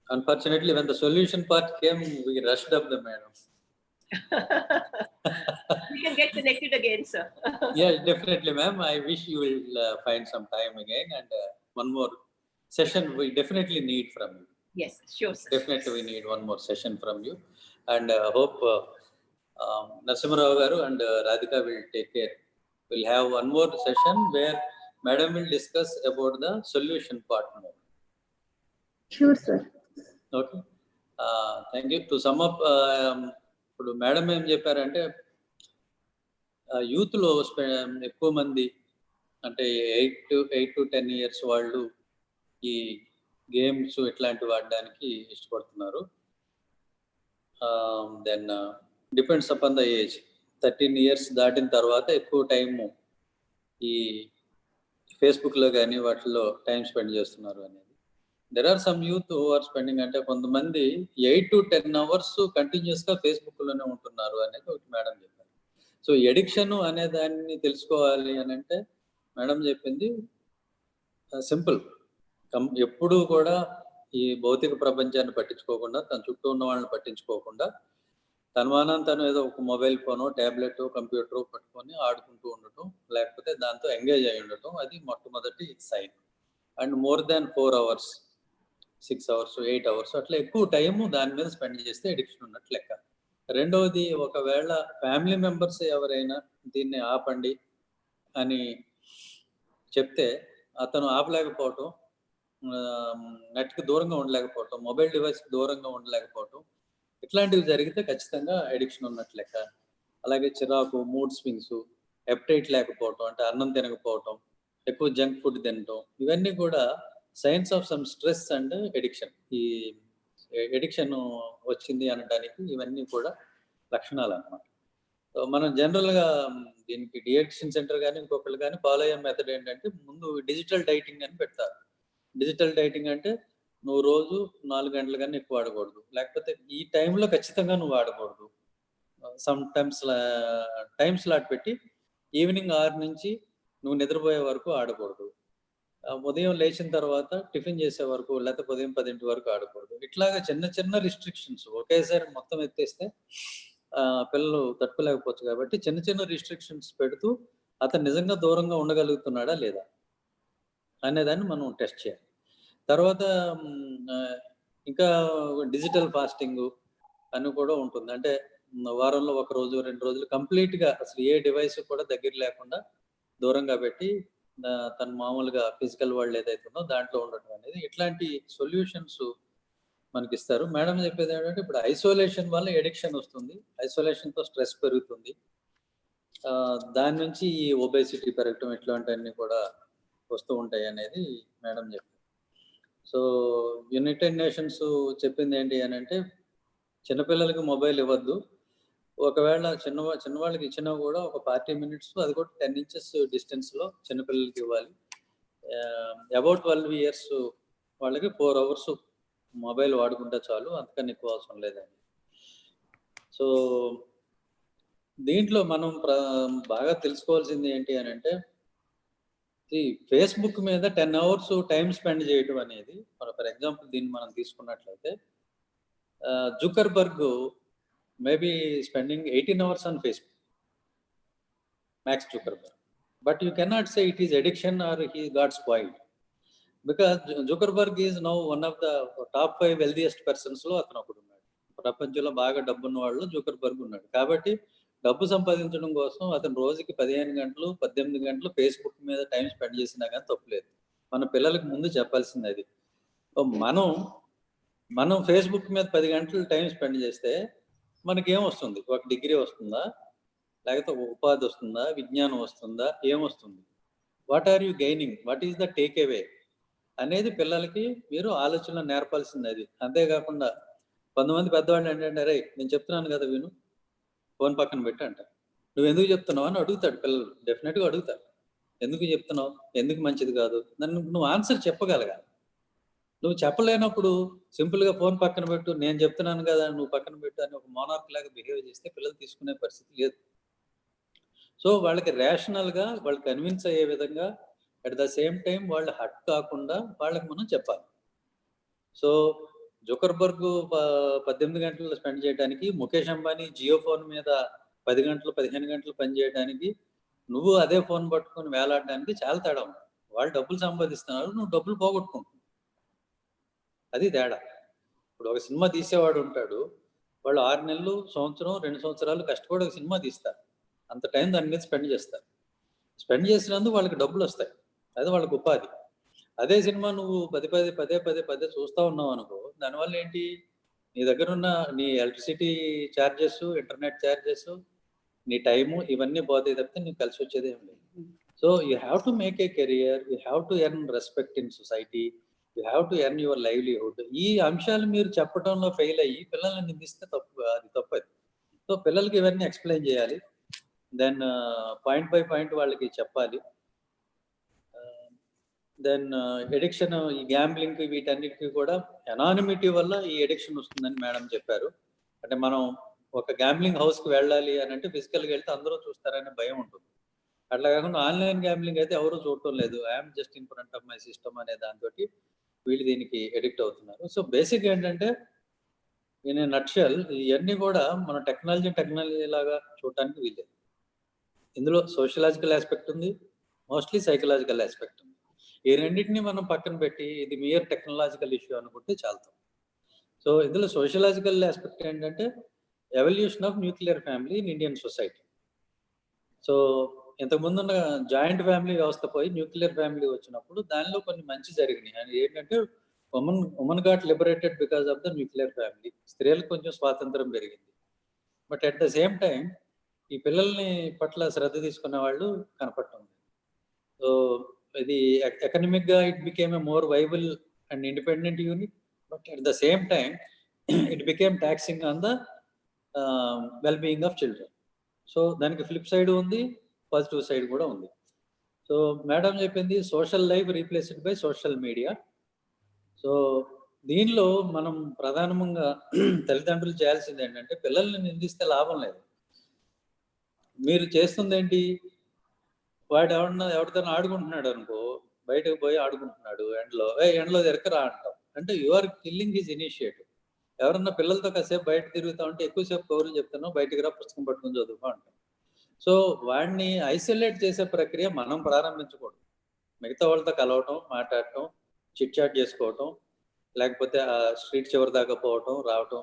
A: unfortunately, when the solution part came, we rushed up the madam.
D: We can get connected again, sir.
A: Yeah, definitely, ma'am. I wish you will find some time again, and one more session we definitely need from you.
D: Yes, sure, sir.
A: Definitely, we need one more session from you, and hope Narasimharao garu and Radhika will take care. We'll have one more session where madam will discuss about the solution part more.
E: Sure, sir.
A: Okay. Thank you. To sum up, ఇప్పుడు madam ఏం చెప్పారంటే యూత్లో ఎక్కువ మంది అంటే 8 to 10 years వాళ్ళు ఈ games ఇట్లాంటివి ఆడడానికి ఇష్టపడుతున్నారు. Then depends upon the age. 13 years దాటిన తర్వాత ఎక్కువ టైము ఈ ఫేస్బుక్లో కానీ వాటిలో టైం స్పెండ్ చేస్తున్నారు అనేది. There are some youth who are spending అంటే కొంతమంది 8 to 10 hours కంటిన్యూస్గా ఫేస్బుక్లోనే ఉంటున్నారు అనేది ఒకటి మేడం చెప్పారు. సో ఎడిక్షన్ అనే దాన్ని తెలుసుకోవాలి అని అంటే మేడం చెప్పింది సింపుల్. ఎప్పుడూ కూడా ఈ భౌతిక ప్రపంచాన్ని పట్టించుకోకుండా, తన చుట్టూ ఉన్న వాళ్ళని పట్టించుకోకుండా, తనమానం తను ఏదో ఒక మొబైల్ ఫోనో, ట్యాబ్లెటో, కంప్యూటరో పట్టుకొని ఆడుకుంటూ ఉండటం, లేకపోతే దాంతో ఎంగేజ్ అయి ఉండటం, అది మొట్టమొదటి sign. And more than 4 hours, 6 hours, 8 hours అట్లా ఎక్కువ టైము దాని మీద స్పెండ్ చేస్తే ఎడిక్షన్ ఉన్నట్టు లెక్క. రెండవది, ఒకవేళ ఫ్యామిలీ మెంబర్స్ ఎవరైనా దీన్ని ఆపండి అని చెప్తే అతను ఆపలేకపోవటం, నెట్కి దూరంగా ఉండలేకపోవటం, మొబైల్ డివైస్కి దూరంగా ఉండలేకపోవటం, ఇట్లాంటివి జరిగితే ఖచ్చితంగా ఎడిక్షన్ ఉన్నట్టు లెక్క. అలాగే చిరాకు, మూడ్ స్వింగ్స్, ఎప్టైట్ లేకపోవటం, అంటే అన్నం తినకపోవటం, ఎక్కువ జంక్ ఫుడ్ తినటం, ఇవన్నీ కూడా science of some stress and addiction. ఈ ఎడిక్షన్ వచ్చింది అనడానికి ఇవన్నీ కూడా లక్షణాలు అన్నమాట. సో మనం జనరల్గా దీనికి డిఎడిక్షన్ సెంటర్ కానీ ఇంకొకళ్ళు కానీ ఫాలో అయ్యే మెథడ్ ఏంటంటే, ముందు డిజిటల్ డైటింగ్ అని పెడతారు. డిజిటల్ డైటింగ్ అంటే నువ్వు రోజు 4 గంటల కన్నా ఎక్కువ వాడకూడదు, లేకపోతే ఈ టైంలో ఖచ్చితంగా నువ్వు వాడకూడదు. సమ్ టైమ్ స్లాట్ పెట్టి ఈవినింగ్ 6 నుంచి నువ్వు నిద్రపోయే వరకు ఆడకూడదు, ఉదయం లేచిన తర్వాత టిఫిన్ చేసే వరకు, లేకపోతే ఉదయం 10 వరకు ఆడకూడదు. ఇట్లాగా చిన్న చిన్న రిస్ట్రిక్షన్స్ ఒకేసారి మొత్తం ఎత్తేస్తే పిల్లలు తట్టుకోలేకపోవచ్చు. కాబట్టి చిన్న చిన్న రిస్ట్రిక్షన్స్ పెడుతూ అతను నిజంగా దూరంగా ఉండగలుగుతున్నాడా లేదా అనేదాన్ని మనం టెస్ట్ చేయాలి. తర్వాత ఇంకా డిజిటల్ ఫాస్టింగ్ అని కూడా ఉంటుంది. అంటే వారంలో 1 రోజు 2 రోజులు కంప్లీట్గా అసలు ఏ డివైస్ కూడా దగ్గర లేకుండా దూరంగా పెట్టి తను మామూలుగా ఫిజికల్ వరల్డ్ ఏదైతే ఉందో దాంట్లో ఉండటం అనేది, ఇట్లాంటి సొల్యూషన్స్ మనకి ఇస్తారు. మేడం చెప్పేది ఏంటంటే, ఇప్పుడు ఐసోలేషన్ వల్ల ఎడిక్షన్ వస్తుంది, ఐసోలేషన్తో స్ట్రెస్ పెరుగుతుంది, దాని నుంచి ఈ ఒబేసిటీ పెరగటం ఇట్లాంటివన్నీ కూడా వస్తూ ఉంటాయి అనేది మేడం చెప్పారు. సో యునైటెడ్ నేషన్స్ చెప్పింది ఏంటి అని అంటే, చిన్నపిల్లలకి మొబైల్ ఇవ్వద్దు, ఒకవేళ చిన్నవాళ్ళకి ఇచ్చినా కూడా ఒక 40 minutes, అది కూడా 10 inches డిస్టెన్స్లో చిన్నపిల్లలకి ఇవ్వాలి. అబౌట్ 12 years వాళ్ళకి 4 hours మొబైల్ వాడుకుంటే చాలు, అంతకన్నా ఎక్కువ అవసరం లేదండి. సో దీంట్లో మనం బాగా తెలుసుకోవాల్సింది ఏంటి అని అంటే, ఈ ఫేస్బుక్ మీద 10 hours టైం స్పెండ్ చేయడం అనేది, ఫర్ ఎగ్జాంపుల్ దీన్ని మనం తీసుకున్నట్లయితే, Zuckerberg maybe spending 18 hours on Facebook, Max Zuckerberg. But you cannot say it is addiction or he got spoiled, because Zuckerberg is now one of the top 5 wealthiest persons లో అతను ఒకడు ఉన్నాడు. ప్రపంచంలో బాగా డబ్బున్న వాళ్ళు జుకర్బర్గ్ ఉన్నాడు. కాబట్టి డబ్బు సంపాదించడం కోసం అతను రోజుకి 15 గంటలు 18 గంటలు ఫేస్బుక్ మీద టైం స్పెండ్ చేసినా కానీ తప్పులేదు. మన పిల్లలకు ముందు చెప్పాల్సింది అది. మనం ఫేస్బుక్ మీద 10 గంటలు టైం స్పెండ్ చేస్తే మనకేమొస్తుంది? ఒక డిగ్రీ వస్తుందా, లేకపోతే ఉపాధి వస్తుందా, విజ్ఞానం వస్తుందా, ఏమొస్తుంది? What are you gaining, what is the take away అనేది పిల్లలకి మీరు ఆలోచనలో నేర్పాల్సింది అది. అంతేకాకుండా కొంతమంది పెద్దవాళ్ళు ఏంటంటే, రే నేను చెప్తున్నాను కదా విను, ఫోన్ పక్కన పెట్టి అంటారు. నువ్వు ఎందుకు చెప్తున్నావు అని అడుగుతాడు పిల్లలు, డెఫినెట్గా అడుగుతారు. ఎందుకు చెప్తున్నావు, ఎందుకు మంచిది కాదు, నువ్వు ఆన్సర్ చెప్పగలగాలి. నువ్వు చెప్పలేనప్పుడు సింపుల్గా ఫోన్ పక్కన పెట్టు, నేను చెప్తున్నాను కదా నువ్వు పక్కన పెట్టు అని ఒక మోనార్క్ లాగా బిహేవ్ చేస్తే పిల్లలు తీసుకునే పరిస్థితి లేదు. సో వాళ్ళకి రేషనల్గా వాళ్ళు కన్విన్స్ అయ్యే విధంగా, అట్ ద సేమ్ టైం వాళ్ళు హర్ట్ కాకుండా వాళ్ళకి మనం చెప్పాలి. సో జుకర్బర్గ్ 18 గంటలు స్పెండ్ చేయడానికి, ముఖేష్ అంబానీ జియో ఫోన్ మీద 10 గంటలు 15 గంటలు పని చేయడానికి, నువ్వు అదే ఫోన్ పట్టుకొని వేలాడడానికి చాలా తేడా ఉంది. వాళ్ళు డబ్బులు సంపాదిస్తున్నారు, నువ్వు డబ్బులు పోగొట్టుకుంటున్నావు, అది తేడా. ఇప్పుడు ఒక సినిమా తీసేవాడు ఉంటాడు, వాళ్ళు 6 నెలలు, సంవత్సరం, 2 సంవత్సరాలు కష్టపడి ఒక సినిమా తీస్తారు, అంత టైం దాని మీద స్పెండ్ చేస్తారు. స్పెండ్ చేసినందుకు వాళ్ళకి డబ్బులు వస్తాయి, అది వాళ్ళకి ఉపాధి. అదే సినిమా నువ్వు పదే చూస్తూ ఉన్నావు అనుకో, దానివల్ల ఏంటి, నీ దగ్గర ఉన్న నీ ఎలక్ట్రిసిటీ ఛార్జెస్, ఇంటర్నెట్ ఛార్జెస్, నీ టైము, ఇవన్నీ పోతాయి తప్పితే నీకు కలిసి వచ్చేది ఏం లేదు. So you have to make a career, you have to earn respect in society, you have to earn your livelihood. ఈ అంశాలు మీరు చెప్పడంలో ఫెయిల్ అయ్యి పిల్లల్ని నిందిస్తే తప్పు, అది తప్పది. సో పిల్లలకి ఇవన్నీ ఎక్స్ప్లెయిన్ చేయాలి, దెన్ పాయింట్ బై పాయింట్ వాళ్ళకి చెప్పాలి. దెన్ ఎడిక్షన్, ఈ గ్యాంబ్లింగ్, వీటన్నిటికీ కూడా ఎనానిమిటీ వల్ల ఈ ఎడిక్షన్ వస్తుందని మేడం చెప్పారు. అంటే మనం ఒక గ్యాంబ్లింగ్ హౌస్కి వెళ్ళాలి అని అంటే ఫిజికల్గా వెళ్తే అందరూ చూస్తారనే భయం ఉంటుంది. అట్లా కాకుండా ఆన్లైన్ గ్యాంబ్లింగ్ అయితే ఎవరు చూడటం లేదు, I'm just in front of my system అనే దాంతో వీళ్ళు దీనికి ఎడిక్ట్ అవుతున్నారు. సో బేసిక్ ఏంటంటే ఇన్ నట్షల్ ఇవన్నీ కూడా మన టెక్నాలజీ లాగా చూడటానికి వీలేదు. ఇందులో సోషలాజికల్ ఆస్పెక్ట్ ఉంది, మోస్ట్లీ సైకలాజికల్ ఆస్పెక్ట్ ఉంది. ఈ రెండింటిని మనం పక్కన పెట్టి ఇది మియర్ టెక్నాలజికల్ ఇష్యూ అనుకుంటే చాలుతాం. సో ఇందులో సోషలాజికల్ ఆస్పెక్ట్ ఏంటంటే evolution of nuclear family in Indian society. So ఇంతకుముందు ఉన్న జాయింట్ ఫ్యామిలీ వ్యవస్థ పోయి న్యూక్లియర్ ఫ్యామిలీ వచ్చినప్పుడు దానిలో కొన్ని మంచి జరిగినాయి. అది ఏంటంటే women got liberated because of the nuclear family. స్త్రీలకు కొంచెం స్వాతంత్రం పెరిగింది. But at the same time ఈ పిల్లల్ని పట్ల శ్రద్ధ తీసుకున్న వాళ్ళు కనపడటం. సో ఇది ఎకనమిక్ గా it became a more viable and independent unit, but at the same time it became taxing on the well being of children. So దానికి ఫ్లిప్ సైడ్ ఉంది, పాజిటివ్ సైడ్ కూడా ఉంది. సో మేడం చెప్పింది social life replaced by social media. So దీనిలో మనం ప్రధానంగా తల్లిదండ్రులు చేయాల్సింది ఏంటంటే పిల్లల్ని నిందిస్తే లాభం లేదు. మీరు చేస్తుంది ఏంటి, వాడు ఎవరితో ఆడుకుంటున్నాడు అనుకో, బయటకు పోయి ఆడుకుంటున్నాడు ఎండలో తిరగరా అంటాం. అంటే you are killing his initiative. ఎవరన్నా పిల్లలతో కాసేపు బయట తిరుగుతా ఉంటే ఎక్కువసేపు కౌరులు చెప్తాను, బయటకు రా పుస్తకం పట్టుకుని చదువుకో అంటాం. సో వాడిని ఐసోలేట్ చేసే ప్రక్రియ మనం ప్రారంభించకూడదు. మిగతా వాళ్ళతో కలవటం, మాట్లాడటం, చిట్ చాట్ చేసుకోవటం, లేకపోతే ఆ స్ట్రీట్ చివరి దాకా పోవటం, రావటం,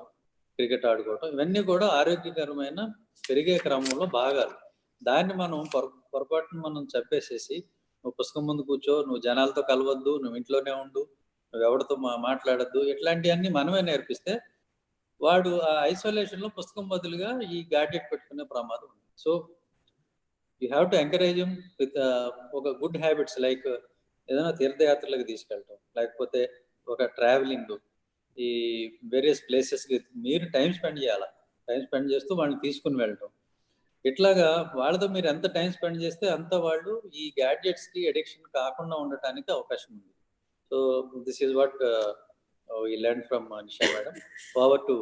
A: క్రికెట్ ఆడుకోవటం, ఇవన్నీ కూడా ఆరోగ్యకరమైన పెరిగే క్రమంలో భాగాలు. దాన్ని మనం పొరపాటును మనం చెప్పేసేసి నువ్వు పుస్తకం ముందు కూర్చో, నువ్వు జనాలతో కలవద్దు, నువ్వు ఇంట్లోనే ఉండు, నువ్వు ఎవరితో మాట్లాడద్దు, ఇట్లాంటివన్నీ మనమే నేర్పిస్తే వాడు ఆ ఐసోలేషన్ లో పుస్తకం బదులుగా ఈ గ్యాడ్జెట్ పెట్టుకునే ప్రమాదం ఉంది. So you have to encourage with ఒక గుడ్ హ్యాబిట్స్, లైక్ ఏదైనా తీర్థయాత్రలకు తీసుకెళ్ళటం, లేకపోతే ఒక ట్రావెలింగ్, ఈ వేరియస్ ప్లేసెస్కి మీరు టైం స్పెండ్ చేయాలి. టైం స్పెండ్ చేస్తూ వాళ్ళని తీసుకుని వెళ్ళటం. ఇట్లాగా వాళ్ళతో మీరు ఎంత టైం స్పెండ్ చేస్తే అంత వాళ్ళు ఈ గ్యాడ్జెట్స్కి అడిక్షన్ కాకుండా ఉండటానికి అవకాశం ఉంది. So this is what we learned from Nisha madam. Forward to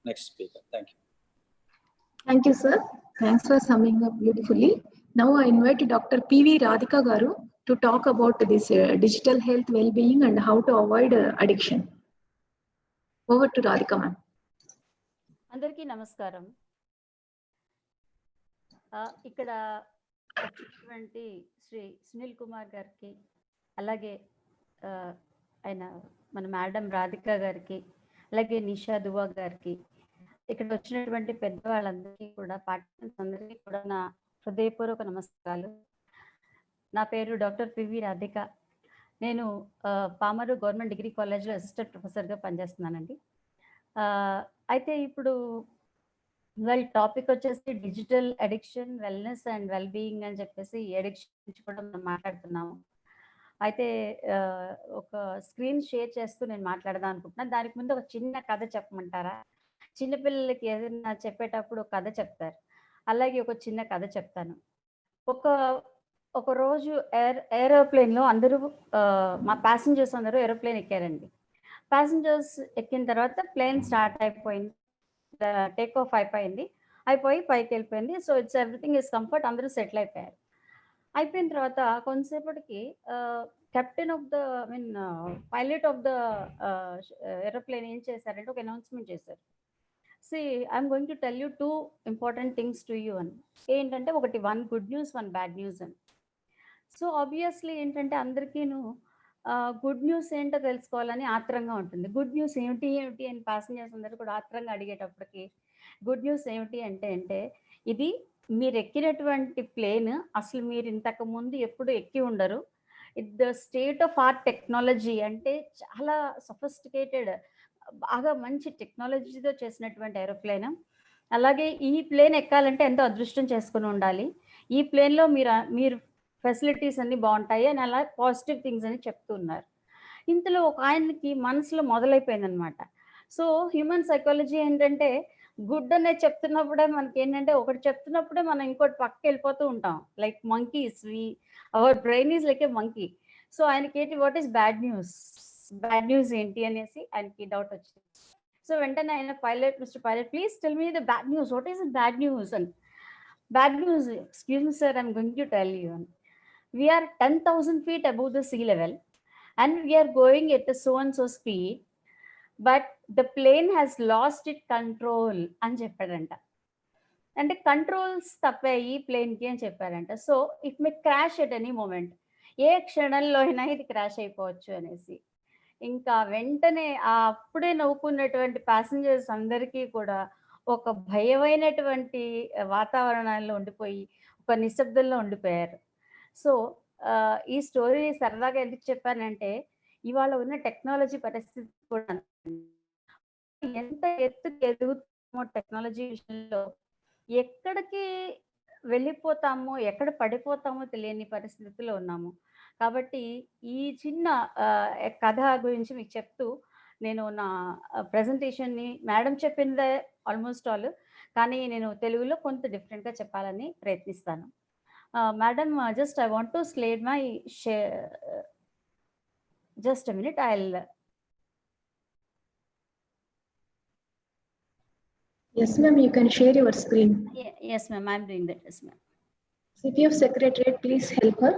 A: next speaker. Thank you.
E: Thank you, sir. Thanks for summing up beautifully. Now I invite Dr. P.V. Radhika Garu to talk about this digital health well-being and how to avoid addiction. Over to Radhika ma'am.
F: అందరికీ నమస్కారం. ఇక్కడ వచ్చినటువంటి శ్రీ సునీల్ కుమార్ గారికి, అలాగే ఆయన మన madam Radhika గారికి, అలాగే నిషా దువా గారికి, ఇక్కడ వచ్చినటువంటి పెద్దవాళ్ళందరికీ కూడా, పార్టిసిపెంట్స్ అందరికీ కూడా నా హృదయపూర్వక నమస్కారాలు. నా పేరు డాక్టర్ పివి రాధిక. నేను పామరు గవర్నమెంట్ డిగ్రీ కాలేజ్లో అసిస్టెంట్ ప్రొఫెసర్గా పనిచేస్తున్నానండి. అయితే ఇప్పుడు వాళ్ళ టాపిక్ వచ్చేసి digital addiction, wellness and well being అని చెప్పేసి అడిక్షన్ గురించి కూడా మనం మాట్లాడుతున్నాము. అయితే ఒక స్క్రీన్ షేర్ చేస్తూ నేను మాట్లాడదాం అనుకుంటున్నాను. దానికి ముందు ఒక చిన్న కథ చెప్పమంటారా? చిన్నపిల్లలకి ఏదైనా చెప్పేటప్పుడు ఒక కథ చెప్తారు, అలాగే ఒక చిన్న కథ చెప్తాను. ఒక రోజు ఏరోప్లేన్లో అందరూ మా ప్యాసింజర్స్ అందరూ ఏరోప్లేన్ ఎక్కారండి. ప్యాసింజర్స్ ఎక్కిన తర్వాత ప్లేన్ స్టార్ట్ అయిపోయింది, టేక్ ఆఫ్ అయిపోయి పైకి వెళ్ళిపోయింది. So it's everything is comfort, అందరూ సెటిల్ అయిపోయారు. అయిపోయిన తర్వాత కొంతసేపటికి captain of the pilot of the aeroplane ఏం చేశారంటే ఒక అనౌన్స్మెంట్ చేశారు. See I'm going to tell you 2 important things to you అని. ఏంటంటే ఒకటి 1 గుడ్ న్యూస్, 1 బ్యాడ్ న్యూస్ అని. సో ఆబ్వియస్లీ ఏంటంటే అందరికీను గుడ్ న్యూస్ ఏంటో తెలుసుకోవాలని ఆత్రంగా ఉంటుంది. గుడ్ న్యూస్ ఏమిటి అని ప్యాసింజర్స్ అందరూ కూడా ఆత్రంగా అడిగేటప్పటికి, గుడ్ న్యూస్ ఏమిటి అంటే ఇది మీరు ఎక్కినటువంటి ప్లేన్ అసలు మీరు ఇంతకు ముందు ఎప్పుడు ఎక్కి ఉండరు. The state of art technology, అంటే చాలా సొఫిస్టికేటెడ్, బాగా మంచి టెక్నాలజీతో చేసినటువంటి ఏరోప్లేన్. అలాగే ఈ ప్లేన్ ఎక్కాలంటే ఎంతో అదృష్టం చేసుకుని ఉండాలి. ఈ ప్లేన్లో మీరు ఫెసిలిటీస్ అన్నీ బాగుంటాయి అని అలా పాజిటివ్ థింగ్స్ అని చెప్తున్నారు. ఇంతలో ఒక ఆయనకి మనసులో మొదలైపోయిందనమాట. సో హ్యూమన్ సైకాలజీ ఏంటంటే గుడ్ అనేది చెప్తున్నప్పుడే మనకి ఏంటంటే ఒకటి చెప్తున్నప్పుడే మనం ఇంకోటి పక్కకి వెళ్ళిపోతూ ఉంటాం. Like monkeys, our brain is like A monkey. So ఆయనకి ఏంటి, వాట్ ఈస్ బ్యాడ్ న్యూస్ ఏంటి అనేసి ఆయనకి డౌట్ వచ్చింది. సో వెంటనే ఆయన mister pilot please tell me the bad news, what is the bad news అని. Bad news, excuse me sir, I'm going to tell you అని. We are 10,000 feet above the sea level and we are going at a so and so speed, but the plane has lost its control అని చెప్పాడంట. అంటే controls తప్పాయి ప్లేన్కి అని చెప్పారంట. So it may crash at any moment, ఏ క్షణంలో అయినా ఇది క్రాష్ అయిపోవచ్చు అనేసి. ఇంకా వెంటనే అప్పుడే నవ్వుకున్నటువంటి ప్యాసింజర్స్ అందరికీ కూడా ఒక భయమైనటువంటి వాతావరణంలో ఉండిపోయి ఒక నిశ్శబ్దంలో ఉండిపోయారు. సో ఈ స్టోరీ సరదాగా ఎందుకు చెప్పానంటే, ఇవాళ ఉన్న టెక్నాలజీ పరిస్థితి కూడా ఎంత ఎత్తుకు ఎదుగుతామో టెక్నాలజీ విషయంలో, ఎక్కడికి వెళ్ళిపోతామో ఎక్కడ పడిపోతామో తెలియని పరిస్థితిలో ఉన్నాము. కాబట్టి ఈ చిన్న కథ గురించి మీకు చెప్తూ నేను నా ప్రెజెంటేషన్ని మేడం చెప్పిందే ఆల్మోస్ట్ ఆల్, కానీ నేను తెలుగులో కొంత డిఫరెంట్గా చెప్పాలని ప్రయత్నిస్తాను. Madam, just I want to slide my just a minute, I'll
E: Yes, ma'am, you can share your screen.
F: yes ma'am, I'm doing that. Yes ma'am.
E: CPF Secretariat, please help her.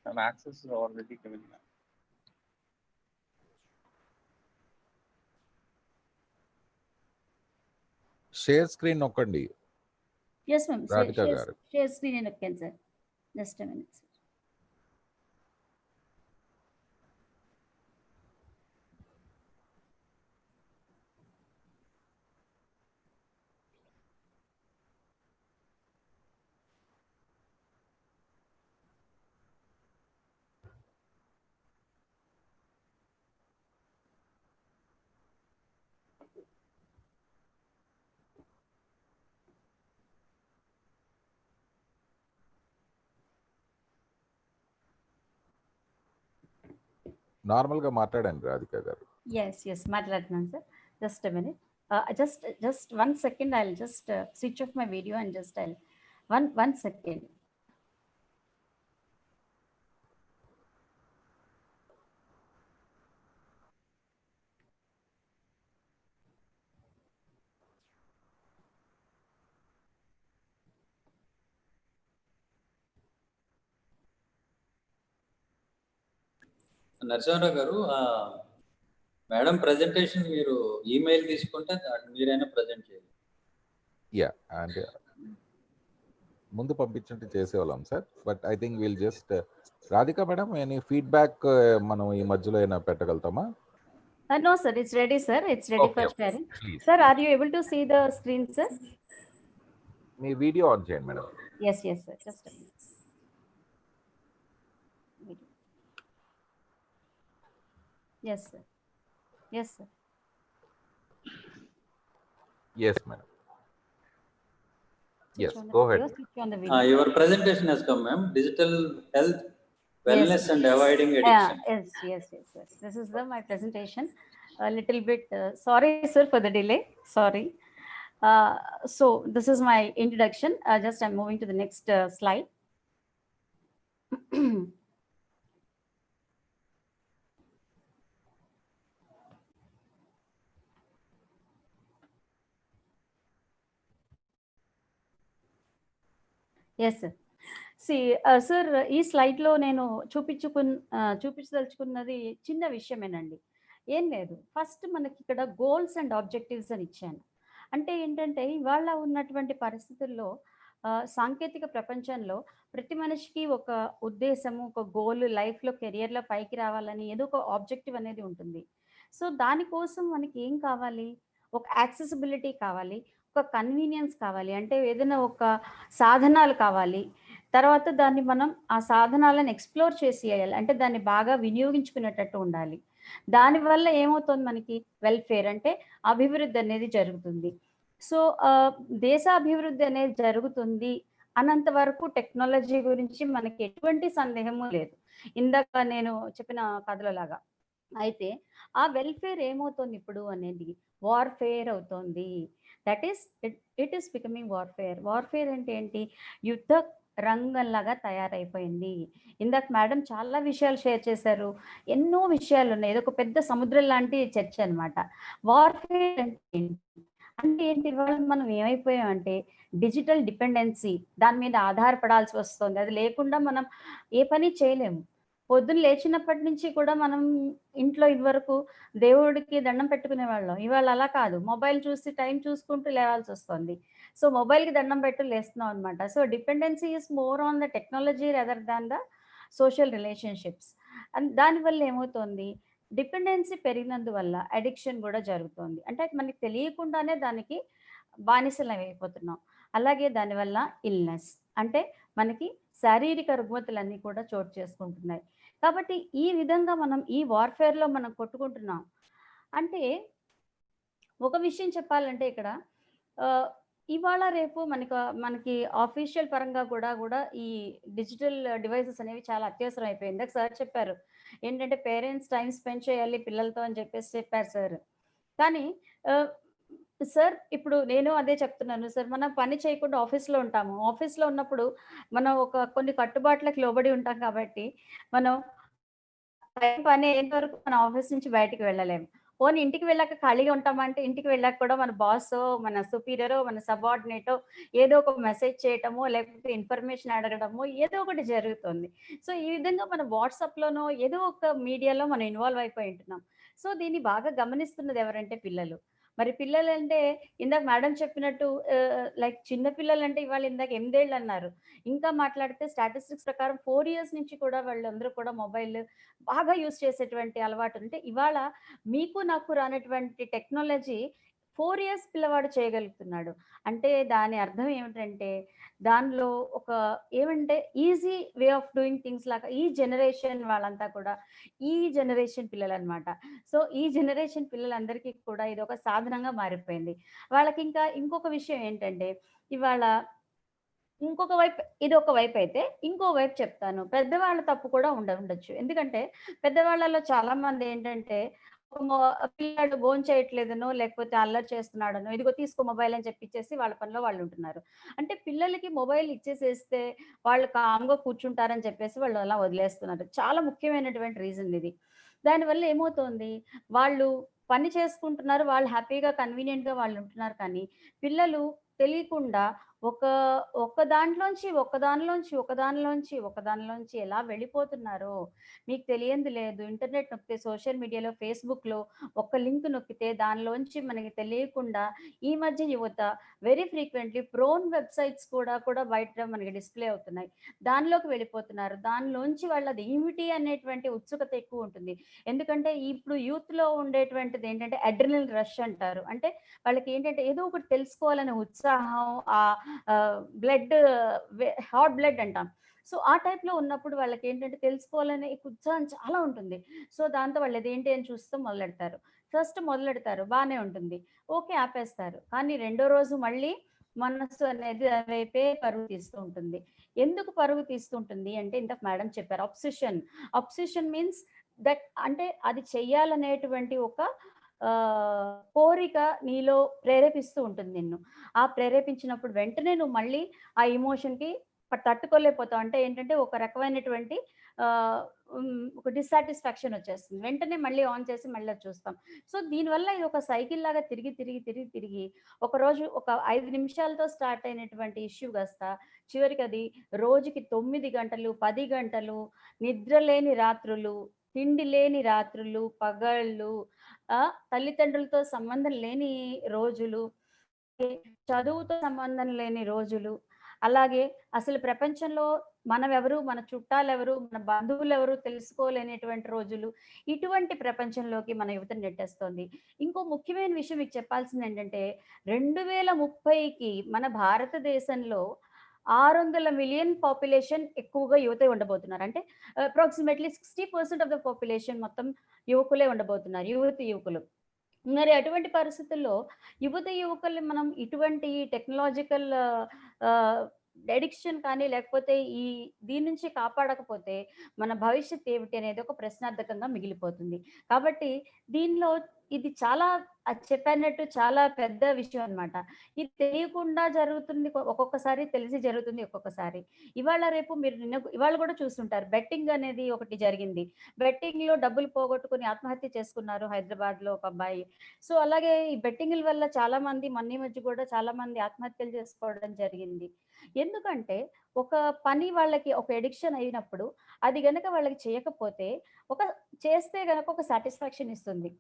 G: Ma'am, access is already given.
B: Share screen నొక్కండి.
F: Yes ma'am,
B: Radhika garu.
F: share screen and okay sir. Just a minute sir.
B: నార్మల్గా మాట్లాడండి రాధిక గారు.
F: Yes మాట్లాడుతున్నాను sir. Just a minute. Just 1 second, I'll just switch off my video and just I'll one second.
A: Narasimharao garu, madam presentation మీరు email తీసుకుంటే మీరైనా present చేయాలి.
B: Yeah, అంటే ముందు పంపించుంటే చేసేవాళ్ళం sir, but I think will just Radhika madam any feedback మనం ఈ మధ్యలో అయినా పెట్టగలుగుతామా?
F: No sir, it's ready sir. It's ready for sharing. Sir, are you able to see the screen sir?
B: Me video on చేయండి madam.
F: Yes sir. Just a minute. Yes sir. Yes
B: madam. Yes, go ahead.
A: Your presentation has come, ma'am. Digital health, wellness, and avoiding addiction.
F: Yes. This is my presentation. A little bit sorry sir for the delay. Sorry. So this is my introduction. Just I'm moving to the next slide. Yes sir. See sir, ఈ స్లైడ్లో నేను చూపించదలుచుకున్నది చిన్న విషయమేనండి, ఏం లేదు. First మనకి ఇక్కడ goals and objectives అని ఇచ్చాను. అంటే ఏంటంటే ఇవాళ ఉన్నటువంటి పరిస్థితుల్లో సాంకేతిక ప్రపంచంలో ప్రతి మనిషికి ఒక ఉద్దేశము, ఒక గోల్, లైఫ్లో కెరియర్లో పైకి రావాలని ఏదో ఒక ఆబ్జెక్టివ్ అనేది ఉంటుంది. సో దానికోసం మనకి ఏం కావాలి? ఒక యాక్సెసిబిలిటీ కావాలి, ఒక కన్వీనియన్స్ కావాలి, అంటే ఏదైనా ఒక సాధనాలు కావాలి. తర్వాత దాన్ని మనం ఆ సాధనాలను ఎక్స్ప్లోర్ చేసేయాలి, అంటే దాన్ని బాగా వినియోగించుకునేటట్టు ఉండాలి. దానివల్ల ఏమవుతుంది, మనకి వెల్ఫేర్ అంటే అభివృద్ధి అనేది జరుగుతుంది. సో దేశాభివృద్ధి అనేది జరుగుతుంది అన్నంత వరకు టెక్నాలజీ గురించి మనకి ఎటువంటి సందేహము లేదు, ఇందాక నేను చెప్పిన కథలో లాగా. అయితే ఆ వెల్ఫేర్ ఏమవుతుంది ఇప్పుడు అనేది వార్ఫేర్ అవుతుంది. That is it is becoming warfare. Warfare అంటే ఏంటి? యుద్ధ రంగంలాగా తయారైపోయింది. ఇందాక మేడం చాలా విషయాలు షేర్ చేశారు, ఎన్నో విషయాలు ఉన్నాయి, ఇది ఒక పెద్ద సముద్రం లాంటి చర్చ అనమాట. వార్ఫేర్ అంటే ఏంటి? అంటే ఏంటి, ఇవాళ మనం ఏమైపోయామంటే డిజిటల్ డిపెండెన్సీ, దాని మీద ఆధారపడాల్సి వస్తుంది. అది లేకుండా మనం ఏ పని చేయలేము. పొద్దున్న లేచినప్పటి నుంచి కూడా మనం ఇంట్లో ఇదివరకు దేవుడికి దండం పెట్టుకునే వాళ్ళం. ఇవాళ అలా కాదు, మొబైల్ చూసి టైం చూసుకుంటూ లేవాల్సి వస్తుంది. సో మొబైల్కి దండం పెట్టు లేస్తున్నాం అనమాట. So dependency is more on the technology rather than the social relationships. And దానివల్ల ఏమవుతుంది, డిపెండెన్సీ పెరిగినందువల్ల అడిక్షన్ కూడా జరుగుతుంది. అంటే మనకి తెలియకుండానే దానికి బానిసలం అయిపోతున్నాం. అలాగే దానివల్ల ఇల్నెస్, అంటే మనకి శారీరక రుగ్మతలన్నీ కూడా చోటు చేసుకుంటున్నాయి. కాబట్టి ఈ విధంగా మనం ఈ వార్ఫేర్లో మనం కొట్టుకుంటున్నాం. అంటే ఒక విషయం చెప్పాలంటే ఇక్కడ ఇవాళ రేపు మనకి ఆఫీషియల్ పరంగా కూడా ఈ డిజిటల్ డివైసెస్ అనేవి చాలా అత్యవసరం అయిపోయింది. ఇందాక సార్ చెప్పారు ఏంటంటే పేరెంట్స్ టైం స్పెండ్ చేయాలి పిల్లలతో అని చెప్పారు సార్. కానీ సార్ ఇప్పుడు నేను అదే చెప్తున్నాను సార్, మనం పని చేయకుండా ఆఫీస్లో ఉంటాము. ఆఫీస్లో ఉన్నప్పుడు మనం కొన్ని కట్టుబాట్లకు లోబడి ఉంటాం కాబట్టి మనం పని అయ్యేంత వరకు మన ఆఫీస్ నుంచి బయటికి వెళ్ళలేము. పోనీ ఇంటికి వెళ్ళాక ఖాళీగా ఉంటామంటే ఇంటికి వెళ్ళాక కూడా మన బాసో, మన సుపీరియరో, మన సబార్డినేటో ఏదో ఒక మెసేజ్ చేయటమో, లేకపోతే ఇన్ఫర్మేషన్ అడగడమో ఏదో ఒకటి జరుగుతుంది. సో ఈ విధంగా మనం వాట్సాప్లోనో ఏదో ఒక మీడియాలో మనం ఇన్వాల్వ్ అయిపోయి ఉంటున్నాం. సో దీన్ని బాగా గమనిస్తున్నది ఎవరంటే పిల్లలు. మరి పిల్లలంటే ఇందాక మేడం చెప్పినట్టు లైక్ చిన్న పిల్లలంటే ఇవాళ ఇందాక 8 ఏళ్ళు అన్నారు. ఇంకా మాట్లాడితే స్టాటిస్టిక్స్ ప్రకారం 4 ఇయర్స్ నుంచి కూడా వాళ్ళందరూ కూడా మొబైల్ బాగా యూజ్ చేసేటువంటి అలవాటు. అంటే ఇవాళ మీకు నాకు రానటువంటి టెక్నాలజీ 4 ఇయర్స్ పిల్లవాడు చేయగలుగుతున్నాడు. అంటే దాని అర్థం ఏమిటంటే దానిలో ఏమంటే easy way of doing things లాగా ఈ జనరేషన్ వాళ్ళంతా కూడా ఈ జనరేషన్ పిల్లలన్నమాట. సో ఈ జనరేషన్ పిల్లలందరికీ కూడా ఇది ఒక సాధనంగా మారిపోయింది. వాళ్ళకి ఇంకా ఇంకొక విషయం ఏంటంటే ఇవాళ ఇంకొక వైపు, ఇది ఒక వైపు అయితే ఇంకో వైపు చెప్తాను. పెద్దవాళ్ళ తప్పు కూడా ఉండొచ్చు. ఎందుకంటే పెద్దవాళ్ళలో చాలా మంది ఏంటంటే పిల్లాడు భోంచేయట్లేదనో లేకపోతే అల్లరి చేస్తున్నాడనో ఇదిగో తీసుకో మొబైల్ అని చెప్పిచ్చేసి వాళ్ళ పనిలో వాళ్ళు ఉంటున్నారు. అంటే పిల్లలకి మొబైల్ ఇచ్చేసేస్తే వాళ్ళు కామ్గా కూర్చుంటారని చెప్పేసి వాళ్ళు అలా వదిలేస్తున్నారు. చాలా ముఖ్యమైనటువంటి రీజన్ ఇది. దానివల్ల ఏమవుతోంది, వాళ్ళు పని చేసుకుంటున్నారు, వాళ్ళు హ్యాపీగా కన్వీనియంట్గా వాళ్ళు ఉంటున్నారు. కానీ పిల్లలు తెలియకుండా ఒకదానిలోంచి ఎలా వెళ్ళిపోతున్నారో మీకు తెలియంది లేదు. ఇంటర్నెట్ నొక్కితే, సోషల్ మీడియాలో ఫేస్బుక్లో ఒక లింక్ నొక్కితే దానిలోంచి మనకి తెలియకుండా ఈ మధ్య యువత వెరీ ఫ్రీక్వెంట్లీ ప్రోన్ వెబ్సైట్స్ కూడా బయట మనకి డిస్ప్లే అవుతున్నాయి. దానిలోకి వెళ్ళిపోతున్నారు. దానిలోంచి వాళ్ళది ఏమిటి అనేటువంటి ఉత్సుకత ఎక్కువ ఉంటుంది. ఎందుకంటే ఇప్పుడు యూత్లో ఉండేటువంటిది ఏంటంటే అడ్రినల్ రష్ అంటారు. అంటే వాళ్ళకి ఏంటంటే ఏదో ఒకటి తెలుసుకోవాలనే ఉత్సాహం, బ్లడ్ హాట్ బ్లడ్ అంటాం. సో ఆ టైప్లో ఉన్నప్పుడు వాళ్ళకి ఏంటంటే తెలుసుకోవాలనే ఉత్సాహం చాలా ఉంటుంది. సో దాంతో వాళ్ళు అదేంటి అని చూస్తూ మొదలెడతారు, బాగానే ఉంటుంది, ఓకే ఆపేస్తారు. కానీ రెండో రోజు మళ్ళీ మనస్సు అనేది వైపే పరుగు తీస్తూ ఉంటుంది. ఎందుకు పరుగు తీస్తుంటుంది అంటే ఇంతకు మేడం చెప్పారు, అబ్సెషన్ మీన్స్ దట్, అంటే అది చెయ్యాలనేటువంటి ఒక కోరిక నీలో ప్రేరేపిస్తూ ఉంటుంది నిన్ను. ఆ ప్రేరేపించినప్పుడు వెంటనే నువ్వు మళ్ళీ ఆ ఎమోషన్కి తట్టుకోలేకపోతావు. అంటే ఏంటంటే ఒక రకమైనటువంటి ఒక డిస్సాటిస్ఫాక్షన్ వచ్చేస్తుంది. వెంటనే మళ్ళీ ఆన్ చేసి మళ్ళీ చూస్తాం. సో దీనివల్ల ఇది ఒక సైకిల్ లాగా తిరిగి ఒకరోజు ఒక 5 నిమిషాలతో స్టార్ట్ అయినటువంటి ఇష్యూ కాస్త చివరికి అది రోజుకి 9 గంటలు, 10 గంటలు, నిద్రలేని రాత్రులు, తిండి లేని రాత్రులు, పగళ్ళు, తల్లిదండ్రులతో సంబంధం లేని రోజులు, చదువుతో సంబంధం లేని రోజులు, అలాగే అసలు ప్రపంచంలో మనమెవరు, మన చుట్టాలెవరు, మన బంధువులెవరు తెలుసుకోలేనటువంటి రోజులు, ఇటువంటి ప్రపంచంలోకి మన యువతను నెట్టేస్తోంది. ఇంకో ముఖ్యమైన విషయం మీకు చెప్పాల్సింది ఏంటంటే 2030కి మన భారతదేశంలో 600 మిలియన్ పాపులేషన్ ఎక్కువగా యువతే ఉండబోతున్నారు. అంటే అప్రాక్సిమేట్లీ 60% ఆఫ్ ద పాపులేషన్ మొత్తం యువకులే ఉండబోతున్నారు, యువకులు. మరి అటువంటి పరిస్థితుల్లో యువకుల్ని మనం ఇటువంటి టెక్నాలజికల్ అడిక్షన్ కానీ లేకపోతే ఈ దీని నుంచి కాపాడకపోతే మన భవిష్యత్ ఏమిటి అనేది ఒక ప్రశ్నార్థకంగా మిగిలిపోతుంది. కాబట్టి దీనిలో ఇది చాలా చెప్పినట్టు చాలా పెద్ద విషయం అన్నమాట. ఇది తెలియకుండా జరుగుతుంది, ఒక్కొక్కసారి తెలిసి జరుగుతుంది ఒక్కొక్కసారి. ఇవాళ రేపు మీరు ఇవాళ కూడా చూస్తుంటారు, బెట్టింగ్ అనేది ఒకటి జరిగింది. బెట్టింగ్ లో డబ్బులు పోగొట్టుకుని ఆత్మహత్య చేసుకున్నారు హైదరాబాద్ లో ఒక అబ్బాయి. సో అలాగే ఈ బెట్టింగ్ల వల్ల చాలా మంది మొన్న ఈ మధ్య కూడా చాలా మంది ఆత్మహత్యలు చేసుకోవడం జరిగింది. ఎందుకంటే ఒక పని వాళ్ళకి ఒక ఎడిక్షన్ అయినప్పుడు అది గనక వాళ్ళకి చేయకపోతే చేస్తే గనక ఒక సాటిస్ఫాక్షన్ ఇస్తుంది.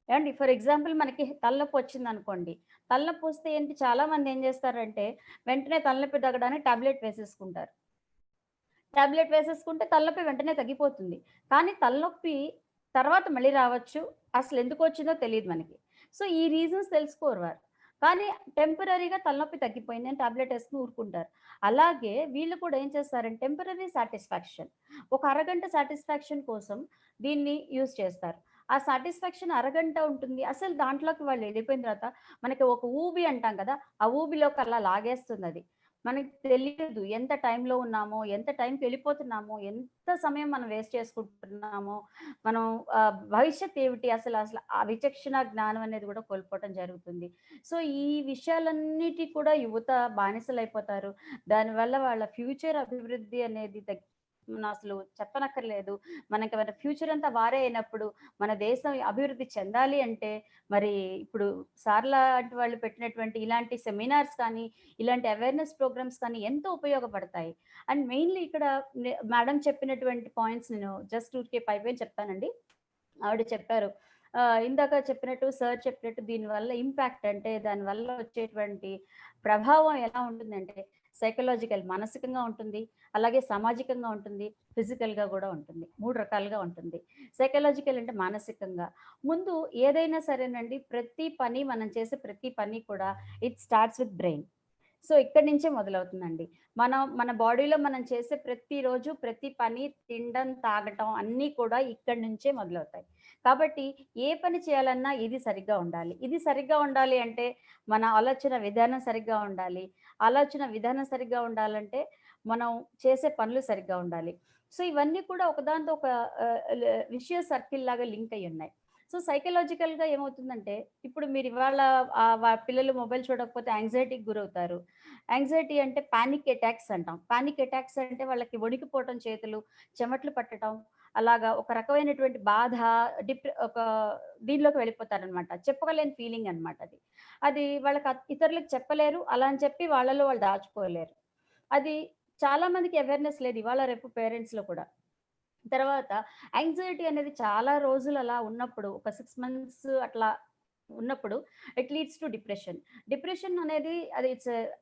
F: అండ్ ఫర్ ఎగ్జాంపుల్ మనకి తలనొప్పి వచ్చింది అనుకోండి, తలనొప్పి వస్తే ఏంటి, చాలా మంది ఏం చేస్తారంటే వెంటనే తలనొప్పి తగ్గడానికి టాబ్లెట్ వేసేసుకుంటారు. టాబ్లెట్ వేసేసుకుంటే తలనొప్పి వెంటనే తగ్గిపోతుంది. కానీ తలనొప్పి తర్వాత మళ్ళీ రావచ్చు, అసలు ఎందుకు వచ్చిందో తెలియదు మనకి. సో ఈ రీజన్స్ తెలుసుకోరు వారు. కానీ టెంపరీగా తలనొప్పి తగ్గిపోయింది అని టాబ్లెట్ వేసుకుని ఊరుకుంటారు. అలాగే వీళ్ళు కూడా ఏం చేస్తారంటే టెంపరీ సాటిస్ఫాక్షన్, ఒక అరగంట సాటిస్ఫాక్షన్ కోసం దీన్ని యూజ్ చేస్తారు. ఆ సాటిస్ఫాక్షన్ అరగంట ఉంటుంది. అసలు దాంట్లోకి వాళ్ళు వెళ్ళిపోయిన తర్వాత మనకి ఒక ఊబి అంటాం కదా, ఆ ఊబిలోకి అలా లాగేస్తుంది అది. మనకి తెలియదు ఎంత టైంలో ఉన్నామో, ఎంత టైంకి వెళ్ళిపోతున్నామో, ఎంత సమయం మనం వేస్ట్ చేసుకుంటున్నామో, మనం భవిష్యత్ ఏమిటి అసలు ఆ విచక్షణ జ్ఞానం అనేది కూడా కోల్పోవటం జరుగుతుంది. సో ఈ విషయాలన్నిటి కూడా యువత బానిసలు అయిపోతారు. దానివల్ల వాళ్ళ ఫ్యూచర్ అభివృద్ధి అనేది అసలు చెప్పనక్కర్లేదు. మనకి మన ఫ్యూచర్ అంతా వారే అయినప్పుడు మన దేశం అభివృద్ధి చెందాలి అంటే మరి ఇప్పుడు సార్లా లాంటి వాళ్ళు పెట్టినటువంటి ఇలాంటి సెమినార్స్ కానీ, ఇలాంటి అవేర్నెస్ ప్రోగ్రామ్స్ కానీ ఎంతో ఉపయోగపడతాయి. అండ్ మెయిన్లీ ఇక్కడ మేడం చెప్పినటువంటి పాయింట్స్ నేను జస్ట్ ఊరికే పైపై చెప్తానండి. ఆవిడ చెప్పారు, ఇందాక చెప్పినట్టు సార్ చెప్పినట్టు దీనివల్ల ఇంపాక్ట్ అంటే దానివల్ల వచ్చేటువంటి ప్రభావం ఎలా ఉంటుందంటే సైకలాజికల్, మానసికంగా ఉంటుంది, అలాగే సామాజికంగా ఉంటుంది, ఫిజికల్గా కూడా ఉంటుంది. 3 రకాలుగా ఉంటుంది. సైకలాజికల్ అంటే మానసికంగా. ముందు ఏదైనా సరేనండి, మనం చేసే ప్రతి పని కూడా it starts with brain. So ఇక్కడి నుంచే మొదలవుతుందండి. మన బాడీలో మనం చేసే ప్రతిరోజు ప్రతి పని, తినడం, తాగటం అన్నీ కూడా ఇక్కడి నుంచే మొదలవుతాయి. కాబట్టి ఏ పని చేయాలన్నా ఇది సరిగ్గా ఉండాలి. ఇది సరిగ్గా ఉండాలి అంటే మన ఆలోచన విధానం సరిగ్గా ఉండాలి. ఆలోచన విధానం సరిగ్గా ఉండాలంటే మనం చేసే పనులు సరిగ్గా ఉండాలి. సో ఇవన్నీ కూడా ఒకదాంతో ఒక విషియస్ సర్కిల్ లాగా లింక్ అయి ఉన్నాయి. సో సైకలాజికల్గా ఏమవుతుందంటే ఇప్పుడు మీరు ఇవాళ పిల్లలు మొబైల్ చూడకపోతే యాంగ్జైటీకి గురవుతారు. యాంగ్జైటీ అంటే పానిక్ అటాక్స్ అంటాం. పానిక్ అటాక్స్ అంటే వాళ్ళకి వణికిపోవటం, చేతులు చెమట్లు పట్టడం, అలాగా ఒక రకమైనటువంటి బాధ, ఒక దీనిలోకి వెళ్ళిపోతారనమాట. చెప్పగలేని ఫీలింగ్ అనమాట అది. అది వాళ్ళకి ఇతరులకు చెప్పలేరు, అలా అని చెప్పి వాళ్ళలో వాళ్ళు దాచుకోలేరు. అది చాలా మందికి అవేర్నెస్ లేదు ఇవాళ రేపు పేరెంట్స్లో కూడా. తర్వాత యాంగ్జైటీ అనేది చాలా రోజులు అలా ఉన్నప్పుడు, ఒక 6 months అట్లా ఉన్నప్పుడు it leads to depression. Depression అనేది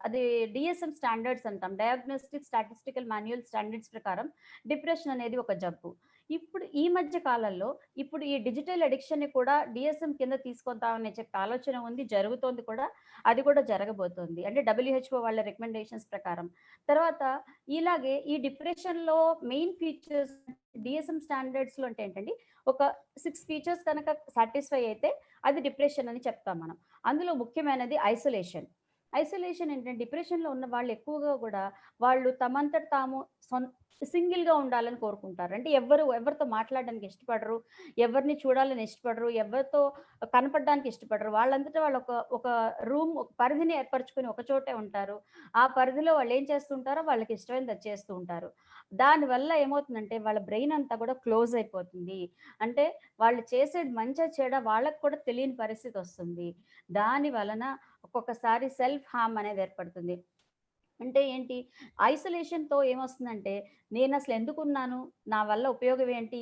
F: అది డిఎస్ఎం స్టాండర్డ్స్ అంటాం, డయాగ్నోస్టిక్ స్టాటిస్టికల్ మాన్యువల్ స్టాండర్డ్స్ ప్రకారం డిప్రెషన్ అనేది ఒక జబ్బు. ఇప్పుడు ఈ మధ్య కాలంలో ఇప్పుడు ఈ డిజిటల్ అడిక్షన్ ని కూడా డిఎస్ఎం కింద తీసుకొద్దామని చెప్పి ఆలోచన ఉంది, జరుగుతోంది కూడా, అది కూడా జరగబోతోంది. అంటే WHO వాళ్ళ రికమెండేషన్స్ ప్రకారం. తర్వాత ఇలాగే ఈ డిప్రెషన్ లో మెయిన్ ఫీచర్స్ డిఎస్ఎం స్టాండర్డ్స్ లో అంటే ఏంటండి, ఒక 6 ఫీచర్స్ కనుక సాటిస్ఫై అయితే అది డిప్రెషన్ అని చెప్తాం మనం. అందులో ముఖ్యమైనది ఐసోలేషన్. ఐసోలేషన్ ఏంటంటే డిప్రెషన్లో ఉన్న వాళ్ళు ఎక్కువగా కూడా వాళ్ళు తమంతట తాము సింగిల్గా ఉండాలని కోరుకుంటారు. అంటే ఎవరితో మాట్లాడడానికి ఇష్టపడరు, ఎవరిని చూడాలని ఇష్టపడరు, ఎవరితో కనపడడానికి ఇష్టపడరు. వాళ్ళంతటా వాళ్ళు ఒక రూమ్, ఒక పరిధిని ఏర్పరచుకొని ఒక చోటే ఉంటారు. ఆ పరిధిలో వాళ్ళు ఏం చేస్తుంటారో వాళ్ళకి ఇష్టమైనది అది చేస్తూ ఉంటారు. దానివల్ల ఏమవుతుందంటే వాళ్ళ బ్రెయిన్ అంతా కూడా క్లోజ్ అయిపోతుంది. అంటే వాళ్ళు చేసేది మంచిగా చెడ వాళ్ళకు కూడా తెలియని పరిస్థితి వస్తుంది. దాని వలన ఒక్కొక్కసారి సెల్ఫ్ హార్మ్ అనేది ఏర్పడుతుంది. అంటే ఏంటి, ఐసోలేషన్తో ఏమొస్తుందంటే నేను అసలు ఎందుకున్నాను, నా వల్ల ఉపయోగం ఏంటి,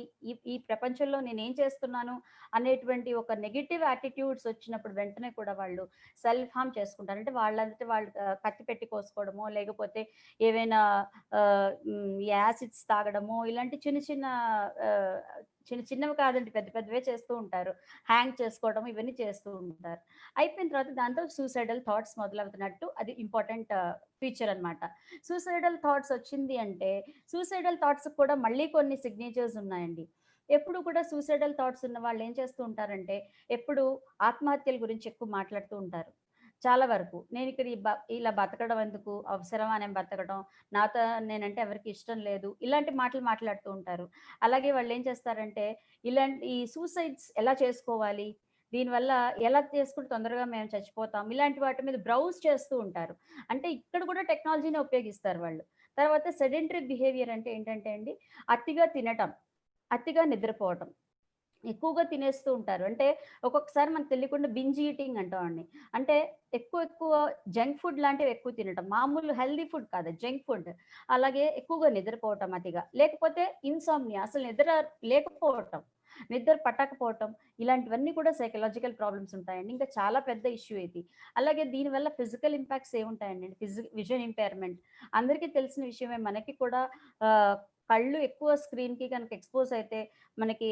F: ఈ ప్రపంచంలో నేను ఏం చేస్తున్నాను అనేటువంటి ఒక నెగిటివ్ యాటిట్యూడ్స్ వచ్చినప్పుడు వెంటనే కూడా వాళ్ళు సెల్ఫ్ హార్మ్ చేసుకుంటారు. అంటే వాళ్ళంటే వాళ్ళు కత్తి పెట్టి కోసుకోవడమో, లేకపోతే ఏవైనా యాసిడ్స్ తాగడమో, ఇలాంటి చిన్నవి కాదండి, పెద్ద పెద్దవే చేస్తూ ఉంటారు. హ్యాంగ్ చేసుకోవడం, ఇవన్నీ చేస్తూ ఉంటారు. అయిపోయిన తర్వాత దాంతో సూసైడల్ థాట్స్ మొదలవుతున్నట్టు అది ఇంపార్టెంట్ ఫీచర్ అనమాట. సూసైడల్ థాట్స్ వచ్చింది అంటే సూసైడల్ థాట్స్ కూడా మళ్ళీ కొన్ని సిగ్నేచర్స్ ఉన్నాయండి. ఎప్పుడు కూడా సూసైడల్ థాట్స్ ఉన్న వాళ్ళు ఏం చేస్తూ ఉంటారంటే ఎప్పుడు ఆత్మహత్యల గురించి ఎక్కువ మాట్లాడుతూ ఉంటారు. చాలా వరకు నేను ఇక్కడ ఇలా బతకడం ఎందుకు, అవసరమా నేను బతకడం, నాతో నేనంటే ఎవరికి ఇష్టం లేదు, ఇలాంటి మాటలు మాట్లాడుతూ ఉంటారు. అలాగే వాళ్ళు ఏం చేస్తారంటే ఇలాంటి ఈ సూసైడ్స్ ఎలా చేసుకోవాలి, దీనివల్ల ఎలా చేసుకుంటే తొందరగా మేము చచ్చిపోతాం, ఇలాంటి వాటి మీద బ్రౌజ్ చేస్తూ ఉంటారు. అంటే ఇక్కడ కూడా టెక్నాలజీని ఉపయోగిస్తారు వాళ్ళు. తర్వాత సెడెంటరీ బిహేవియర్ అంటే ఏంటంటే అండి, అతిగా తినటం, అతిగా నిద్రపోవటం, ఎక్కువగా తినేస్తూ ఉంటారు. అంటే ఒక్కొక్కసారి మనకు తెలియకుండా బింజ్ ఈటింగ్ అంటామండి. అంటే ఎక్కువ జంక్ ఫుడ్ లాంటివి ఎక్కువ తినటం, మామూలు హెల్దీ ఫుడ్ కాదు, జంక్ ఫుడ్. అలాగే ఎక్కువగా నిద్రపోవటం అతిగా, లేకపోతే ఇన్సామ్నియా, అసలు నిద్ర లేకపోవటం, నిద్ర పట్టకపోవటం, ఇలాంటివన్నీ కూడా సైకలాజికల్ ప్రాబ్లమ్స్ ఉంటాయండి. ఇంకా చాలా పెద్ద ఇష్యూ ఇది. అలాగే దీనివల్ల ఫిజికల్ ఇంపాక్ట్స్ ఏముంటాయండి, విజన్ ఇంపైర్మెంట్ అందరికీ తెలిసిన విషయమే. మనకి కూడా కళ్ళు ఎక్కువ స్క్రీన్కి కనుక ఎక్స్పోజ్ అయితే మనకి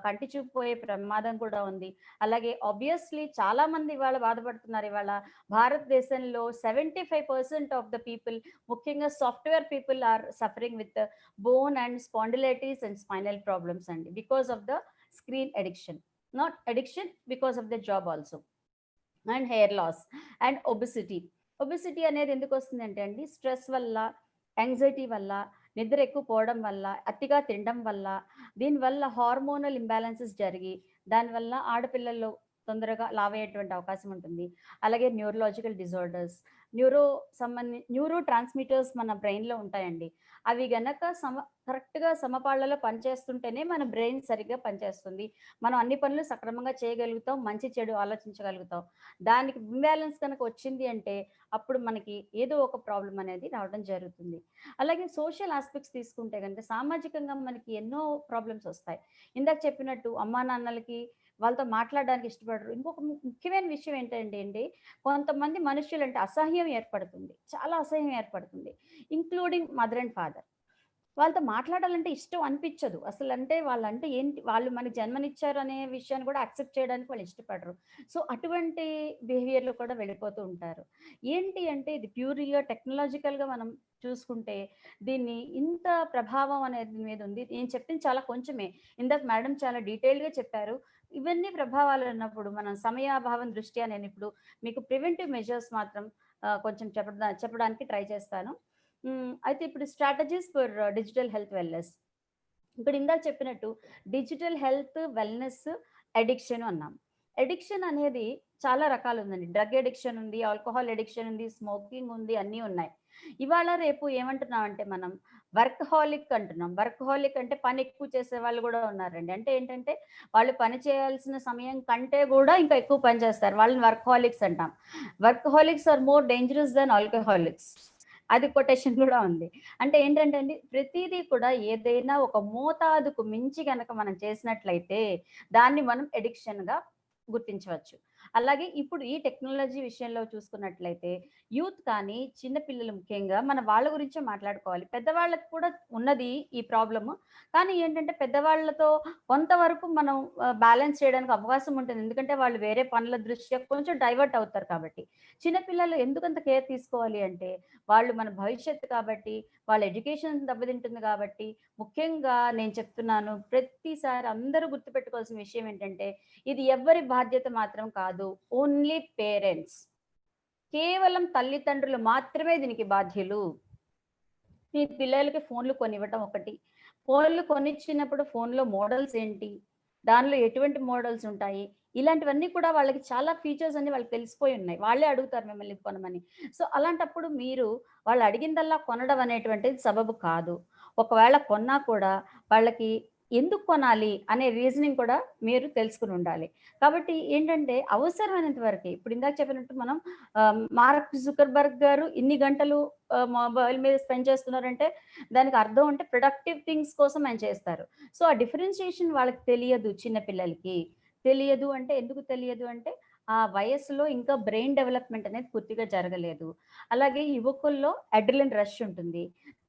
F: కంటి చూపు పోయే ప్రమాదం కూడా ఉంది. అలాగే ఆబ్వియస్లీ చాలా మంది ఇవాళ బాధపడుతున్నారు. ఇవాళ భారతదేశంలో 75% ఆఫ్ ద పీపుల్, ముఖ్యంగా software people are suffering with bone and spondylitis and spinal problems అండి, because of the screen addiction. Not addiction, because of the job also. And hair loss and obesity అనేది ఎందుకు వస్తుందంటే అండి, stress వల్ల, anxiety వల్ల, నిద్ర ఎక్కువ పోవడం వల్ల, అతిగా తినడం వల్ల, దీనివల్ల హార్మోనల్ ఇంబ్యాలెన్సెస్ జరిగి దానివల్ల ఆడపిల్లల్లో తొందరగా లావయ్యేటువంటి అవకాశం ఉంటుంది. అలాగే న్యూరలాజికల్ డిజార్డర్స్, న్యూరో ట్రాన్స్మిటర్స్ మన బ్రెయిన్లో ఉంటాయండి. అవి గనక కరెక్ట్గా సమపాళ్లలో పనిచేస్తుంటేనే మన బ్రెయిన్ సరిగ్గా పనిచేస్తుంది, మనం అన్ని పనులు సక్రమంగా చేయగలుగుతాం, మంచి చెడు ఆలోచించగలుగుతాం. దానికి ఇంబ్యాలెన్స్ కనుక వచ్చింది అంటే అప్పుడు మనకి ఏదో ఒక ప్రాబ్లం అనేది రావడం జరుగుతుంది. అలాగే సోషల్ ఆస్పెక్ట్స్ తీసుకుంటే కనుక సామాజికంగా మనకి ఎన్నో ప్రాబ్లమ్స్ వస్తాయి. ఇందాక చెప్పినట్టు అమ్మా నాన్నలకి వాళ్ళతో మాట్లాడడానికి ఇష్టపడరు. ఇంకొక ముఖ్యమైన విషయం ఏంటంటే అండి, కొంతమంది మనుషులు అంటే అసహ్యం ఏర్పడుతుంది, చాలా అసహ్యం ఏర్పడుతుంది, ఇంక్లూడింగ్ మదర్ అండ్ ఫాదర్. వాళ్ళతో మాట్లాడాలంటే ఇష్టం అనిపించదు అసలు. అంటే వాళ్ళంటే ఏంటి, వాళ్ళు మనకి జన్మనిచ్చారు అనే విషయాన్ని కూడా యాక్సెప్ట్ చేయడానికి వాళ్ళు ఇష్టపడరు. సో అటువంటి బిహేవియర్లో కూడా వెళ్ళిపోతూ ఉంటారు. ఏంటి అంటే ఇది ప్యూర్గా టెక్నాలజికల్గా మనం చూసుకుంటే దీన్ని ఇంత ప్రభావం అనేది మీద ఉంది. నేను చెప్పింది చాలా కొంచెమే, ఇందాక మేడం చాలా డీటెయిల్గా చెప్పారు. ఇవన్నీ ప్రభావాలు ఉన్నప్పుడు మనం సమయాభావం దృష్ట్యా నేను ఇప్పుడు మీకు ప్రివెంటివ్ మెజర్స్ మాత్రం కొంచెం చెప్పడానికి ట్రై చేస్తాను. అయితే ఇప్పుడు strategies for digital health wellness. ఇక్కడ ఇందాక చెప్పినట్టు డిజిటల్ హెల్త్ వెల్నెస్ అడిక్షన్ అన్నాం. అడిక్షన్ అనేది చాలా రకాలు ఉందండి. డ్రగ్ అడిక్షన్ ఉంది, ఆల్కహాల్ అడిక్షన్ ఉంది, స్మోకింగ్ ఉంది, అన్నీ ఉన్నాయి. ఇవాళ రేపు ఏమంటున్నాం అంటే మనం వర్క్హాలిక్ అంటున్నాం. వర్క్హాలిక్ అంటే పని ఎక్కువ చేసే వాళ్ళు కూడా ఉన్నారండి. అంటే ఏంటంటే వాళ్ళు పని చేయాల్సిన సమయం కంటే కూడా ఇంకా ఎక్కువ పని చేస్తారు, వాళ్ళని వర్క్హాలిక్స్ అంటాం. Workaholics are more dangerous than alcoholics, అది కొటేషన్ కూడా ఉంది. అంటే ఏంటంటే అండి, ప్రతిదీ కూడా ఏదైనా ఒక మోతాదుకు మించి కనుక మనం చేసినట్లయితే దాన్ని మనం ఎడిక్షన్గా గుర్తించవచ్చు. అలాగే ఇప్పుడు ఈ టెక్నాలజీ విషయంలో చూసుకున్నట్లయితే యూత్ కానీ చిన్నపిల్లలు ముఖ్యంగా మన వాళ్ళ గురించే మాట్లాడుకోవాలి. పెద్దవాళ్ళకి కూడా ఉన్నది ఈ ప్రాబ్లము, కానీ ఏంటంటే పెద్దవాళ్ళతో కొంతవరకు మనం బ్యాలెన్స్ చేయడానికి అవకాశం ఉంటుంది, ఎందుకంటే వాళ్ళు వేరే పనుల దృష్ట్యా కొంచెం డైవర్ట్ అవుతారు. కాబట్టి చిన్నపిల్లలు ఎందుకంత కేర్ తీసుకోవాలి అంటే వాళ్ళు మన భవిష్యత్తు కాబట్టి, వాళ్ళ ఎడ్యుకేషన్ దెబ్బతింటుంది కాబట్టి. ముఖ్యంగా నేను చెప్తున్నాను, ప్రతిసారి అందరూ గుర్తుపెట్టుకోవాల్సిన విషయం ఏంటంటే ఇది ఎవ్వరి బాధ్యత మాత్రం కాదు, ఓన్లీ పేరెంట్స్, కేవలం తల్లిదండ్రులు మాత్రమే దీనికి బాధ్యులు. మీ పిల్లలకి ఫోన్లు కొనివ్వటం ఒకటి, ఫోన్లు కొనిచ్చినప్పుడు ఫోన్లో మోడల్స్ ఏంటి, దానిలో ఎటువంటి మోడల్స్ ఉంటాయి, ఇలాంటివన్నీ కూడా వాళ్ళకి చాలా ఫీచర్స్ అన్ని వాళ్ళకి తెలిసిపోయి ఉన్నాయి, వాళ్ళే అడుగుతారు మిమ్మల్ని కొనమని. సో అలాంటప్పుడు మీరు వాళ్ళు అడిగిందల్లా కొనడం అనేటువంటిది సబబు కాదు. ఒకవేళ కొన్నా కూడా వాళ్ళకి ఎందుకు కొనాలి అనే రీజనింగ్ కూడా మీరు తెలుసుకుని ఉండాలి. కాబట్టి ఏంటంటే అవసరమైనంత వరకు, ఇప్పుడు ఇందాక చెప్పినట్టు మనం మార్క్ జుకర్బర్గ్ గారు ఇన్ని గంటలు మొబైల్ మీద స్పెండ్ చేస్తున్నారంటే దానికి అర్థం అంటే ప్రొడక్టివ్ థింగ్స్ కోసం ఆయన చేస్తారు. సో ఆ డిఫరెన్షియేషన్ వాళ్ళకి తెలియదు, చిన్నపిల్లలకి తెలియదు. అంటే ఎందుకు తెలియదు అంటే ఆ వయస్సులో ఇంకా బ్రెయిన్ డెవలప్మెంట్ అనేది పూర్తిగా జరగలేదు. అలాగే యువకుల్లో అడ్రినలిన్ రష్ ఉంటుంది,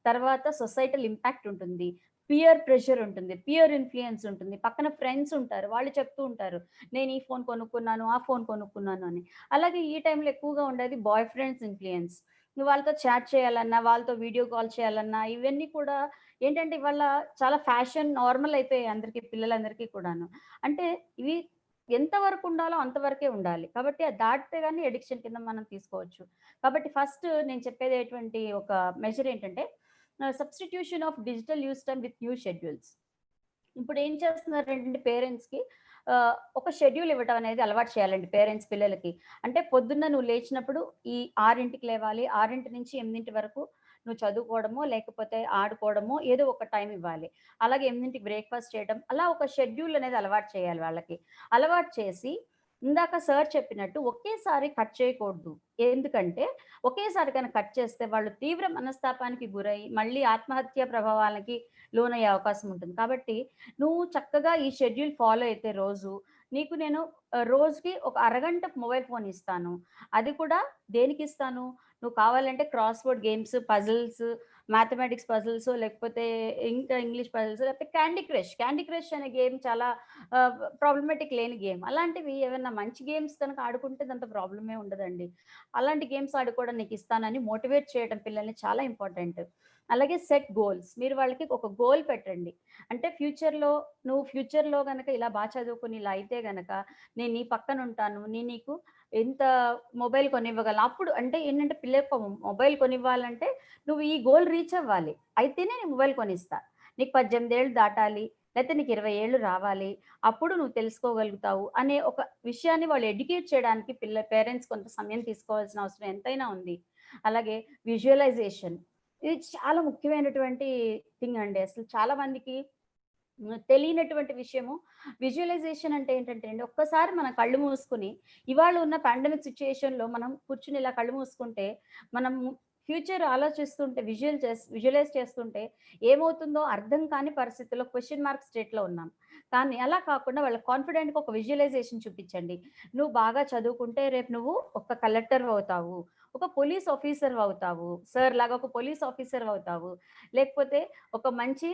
F: తర్వాత సొసైటల్ ఇంపాక్ట్ ఉంటుంది, పియర్ ప్రెషర్ ఉంటుంది, పియర్ ఇన్ఫ్లుయెన్స్ ఉంటుంది, పక్కన ఫ్రెండ్స్ ఉంటారు, వాళ్ళు చెప్తూ ఉంటారు నేను ఈ ఫోన్ కొనుక్కున్నాను, ఆ ఫోన్ కొనుక్కున్నాను అని. అలాగే ఈ టైంలో ఎక్కువగా ఉండేది బాయ్ ఫ్రెండ్స్ ఇన్ఫ్లుయెన్స్. వాళ్ళతో చాట్ చేయాలన్నా, వాళ్ళతో వీడియో కాల్ చేయాలన్నా, ఇవన్నీ కూడా ఏంటంటే ఇవాళ చాలా ఫ్యాషన్ నార్మల్ అయిపోయాయి అందరికీ, పిల్లలందరికీ కూడాను. అంటే ఇవి ఎంతవరకు ఉండాలో అంతవరకే ఉండాలి. కాబట్టి అది దాటితే గానీ అడిక్షన్ కింద మనం తీసుకోవచ్చు. కాబట్టి ఫస్ట్ నేను చెప్పేదేటువంటి ఒక మెజర్ ఏంటంటే substitution of digital use time with new schedules. ఇప్పుడు ఏం చేస్తున్నారంటే పేరెంట్స్‌కి ఒక షెడ్యూల్ ఇవ్వడం అనేది అలవాటు చేయాలండి పేరెంట్స్ పిల్లలకి. అంటే పొద్దున్న నువ్వు లేచినప్పుడు ఈ 6కి లేవాలి. 6 నుంచి 8 వరకు నువ్వు చదువుకోవడమో, లేకపోతే ఆడుకోవడమో ఏదో ఒక టైం ఇవ్వాలి. అలాగే 8కి బ్రేక్‌ఫాస్ట్ చేయడం. అలా ఒక షెడ్యూల్ అనేది అలవాటు చేయాలి వాళ్ళకి. అలవాటు చేసి ఇందాక సార్ చెప్పినట్టు ఒకేసారి కట్ చేయకూడదు. ఎందుకంటే ఒకేసారి కనుక కట్ చేస్తే వాళ్ళు తీవ్ర మనస్తాపానికి గురై మళ్ళీ ఆత్మహత్య ప్రభావాలకి లోనయ్యే అవకాశం ఉంటుంది. కాబట్టి నువ్వు చక్కగా ఈ షెడ్యూల్ ఫాలో అయితే రోజు నీకు నేను రోజుకి ఒక అరగంట మొబైల్ ఫోన్ ఇస్తాను. అది కూడా దేనికిస్తాను? నువ్వు కావాలంటే cross word games, puzzles, mathematics puzzles, లేకపోతే ఇంకా ఇంగ్లీష్ పజిల్స్, లేకపోతే క్యాండీ క్రష్ అనే గేమ్ చాలా ప్రాబ్లమాటిక్ లేని గేమ్. అలాంటివి ఏమైనా మంచి గేమ్స్ కనుక ఆడుకుంటే అంత ప్రాబ్లమే ఉండదండి. అలాంటి గేమ్స్ ఆడుకోవడం నీకు ఇస్తానని మోటివేట్ చేయడం పిల్లల్ని చాలా ఇంపార్టెంట్. అలాగే సెట్ గోల్స్. మీరు వాళ్ళకి ఒక గోల్ పెట్టండి. అంటే ఫ్యూచర్‌లో గనక ఇలా చదువుకొని ఇలా అయితే గనక నేను నీ పక్కన ఉంటాను. నేను నీకు ఇంత మొబైల్ కొనివ్వగలను. అప్పుడు అంటే ఏంటంటే పిల్లలకు మొబైల్ కొనివ్వాలంటే నువ్వు ఈ గోల్ రీచ్ అవ్వాలి. అయితేనే నేను మొబైల్ కొనిస్తా. నీకు 18 ఏళ్ళు దాటాలి. లేకపోతే నీకు 20 ఏళ్ళు రావాలి. అప్పుడు నువ్వు తెలుసుకోగలుగుతావు అనే ఒక విషయాన్ని వాళ్ళు ఎడ్యుకేట్ చేయడానికి పేరెంట్స్ కొంత సమయం తీసుకోవాల్సిన అవసరం ఎంతైనా ఉంది. అలాగే విజువలైజేషన్. ఇది చాలా ముఖ్యమైనటువంటి థింగ్ అండి. అసలు చాలా మందికి తెలియనటువంటి విషయము. విజువలైజేషన్ అంటే ఏంటంటే అండి, ఒక్కసారి మన కళ్ళు మూసుకొని ఇవాళ ఉన్న పాండమిక్ సిచ్యుయేషన్‌లో మనం కూర్చొని ఇలా కళ్ళు మూసుకుంటే మనం ఫ్యూచర్ ఆలోచిస్తుంటే విజువలైజ్ చేస్తుంటే ఏమవుతుందో అర్థం కాని పరిస్థితుల్లో క్వెషన్ మార్క్ స్టేట్‌లో ఉన్నాం. కానీ అలా కాకుండా వాళ్ళకి కాన్ఫిడెంట్‌గా ఒక విజువలైజేషన్ చూపించండి. నువ్వు బాగా చదువుకుంటే రేపు నువ్వు ఒక కలెక్టర్ అవుతావు. ఒక పోలీస్ ఆఫీసర్ అవుతావు. సార్ లాగా ఒక పోలీస్ ఆఫీసర్ అవుతావు. లేకపోతే ఒక మంచి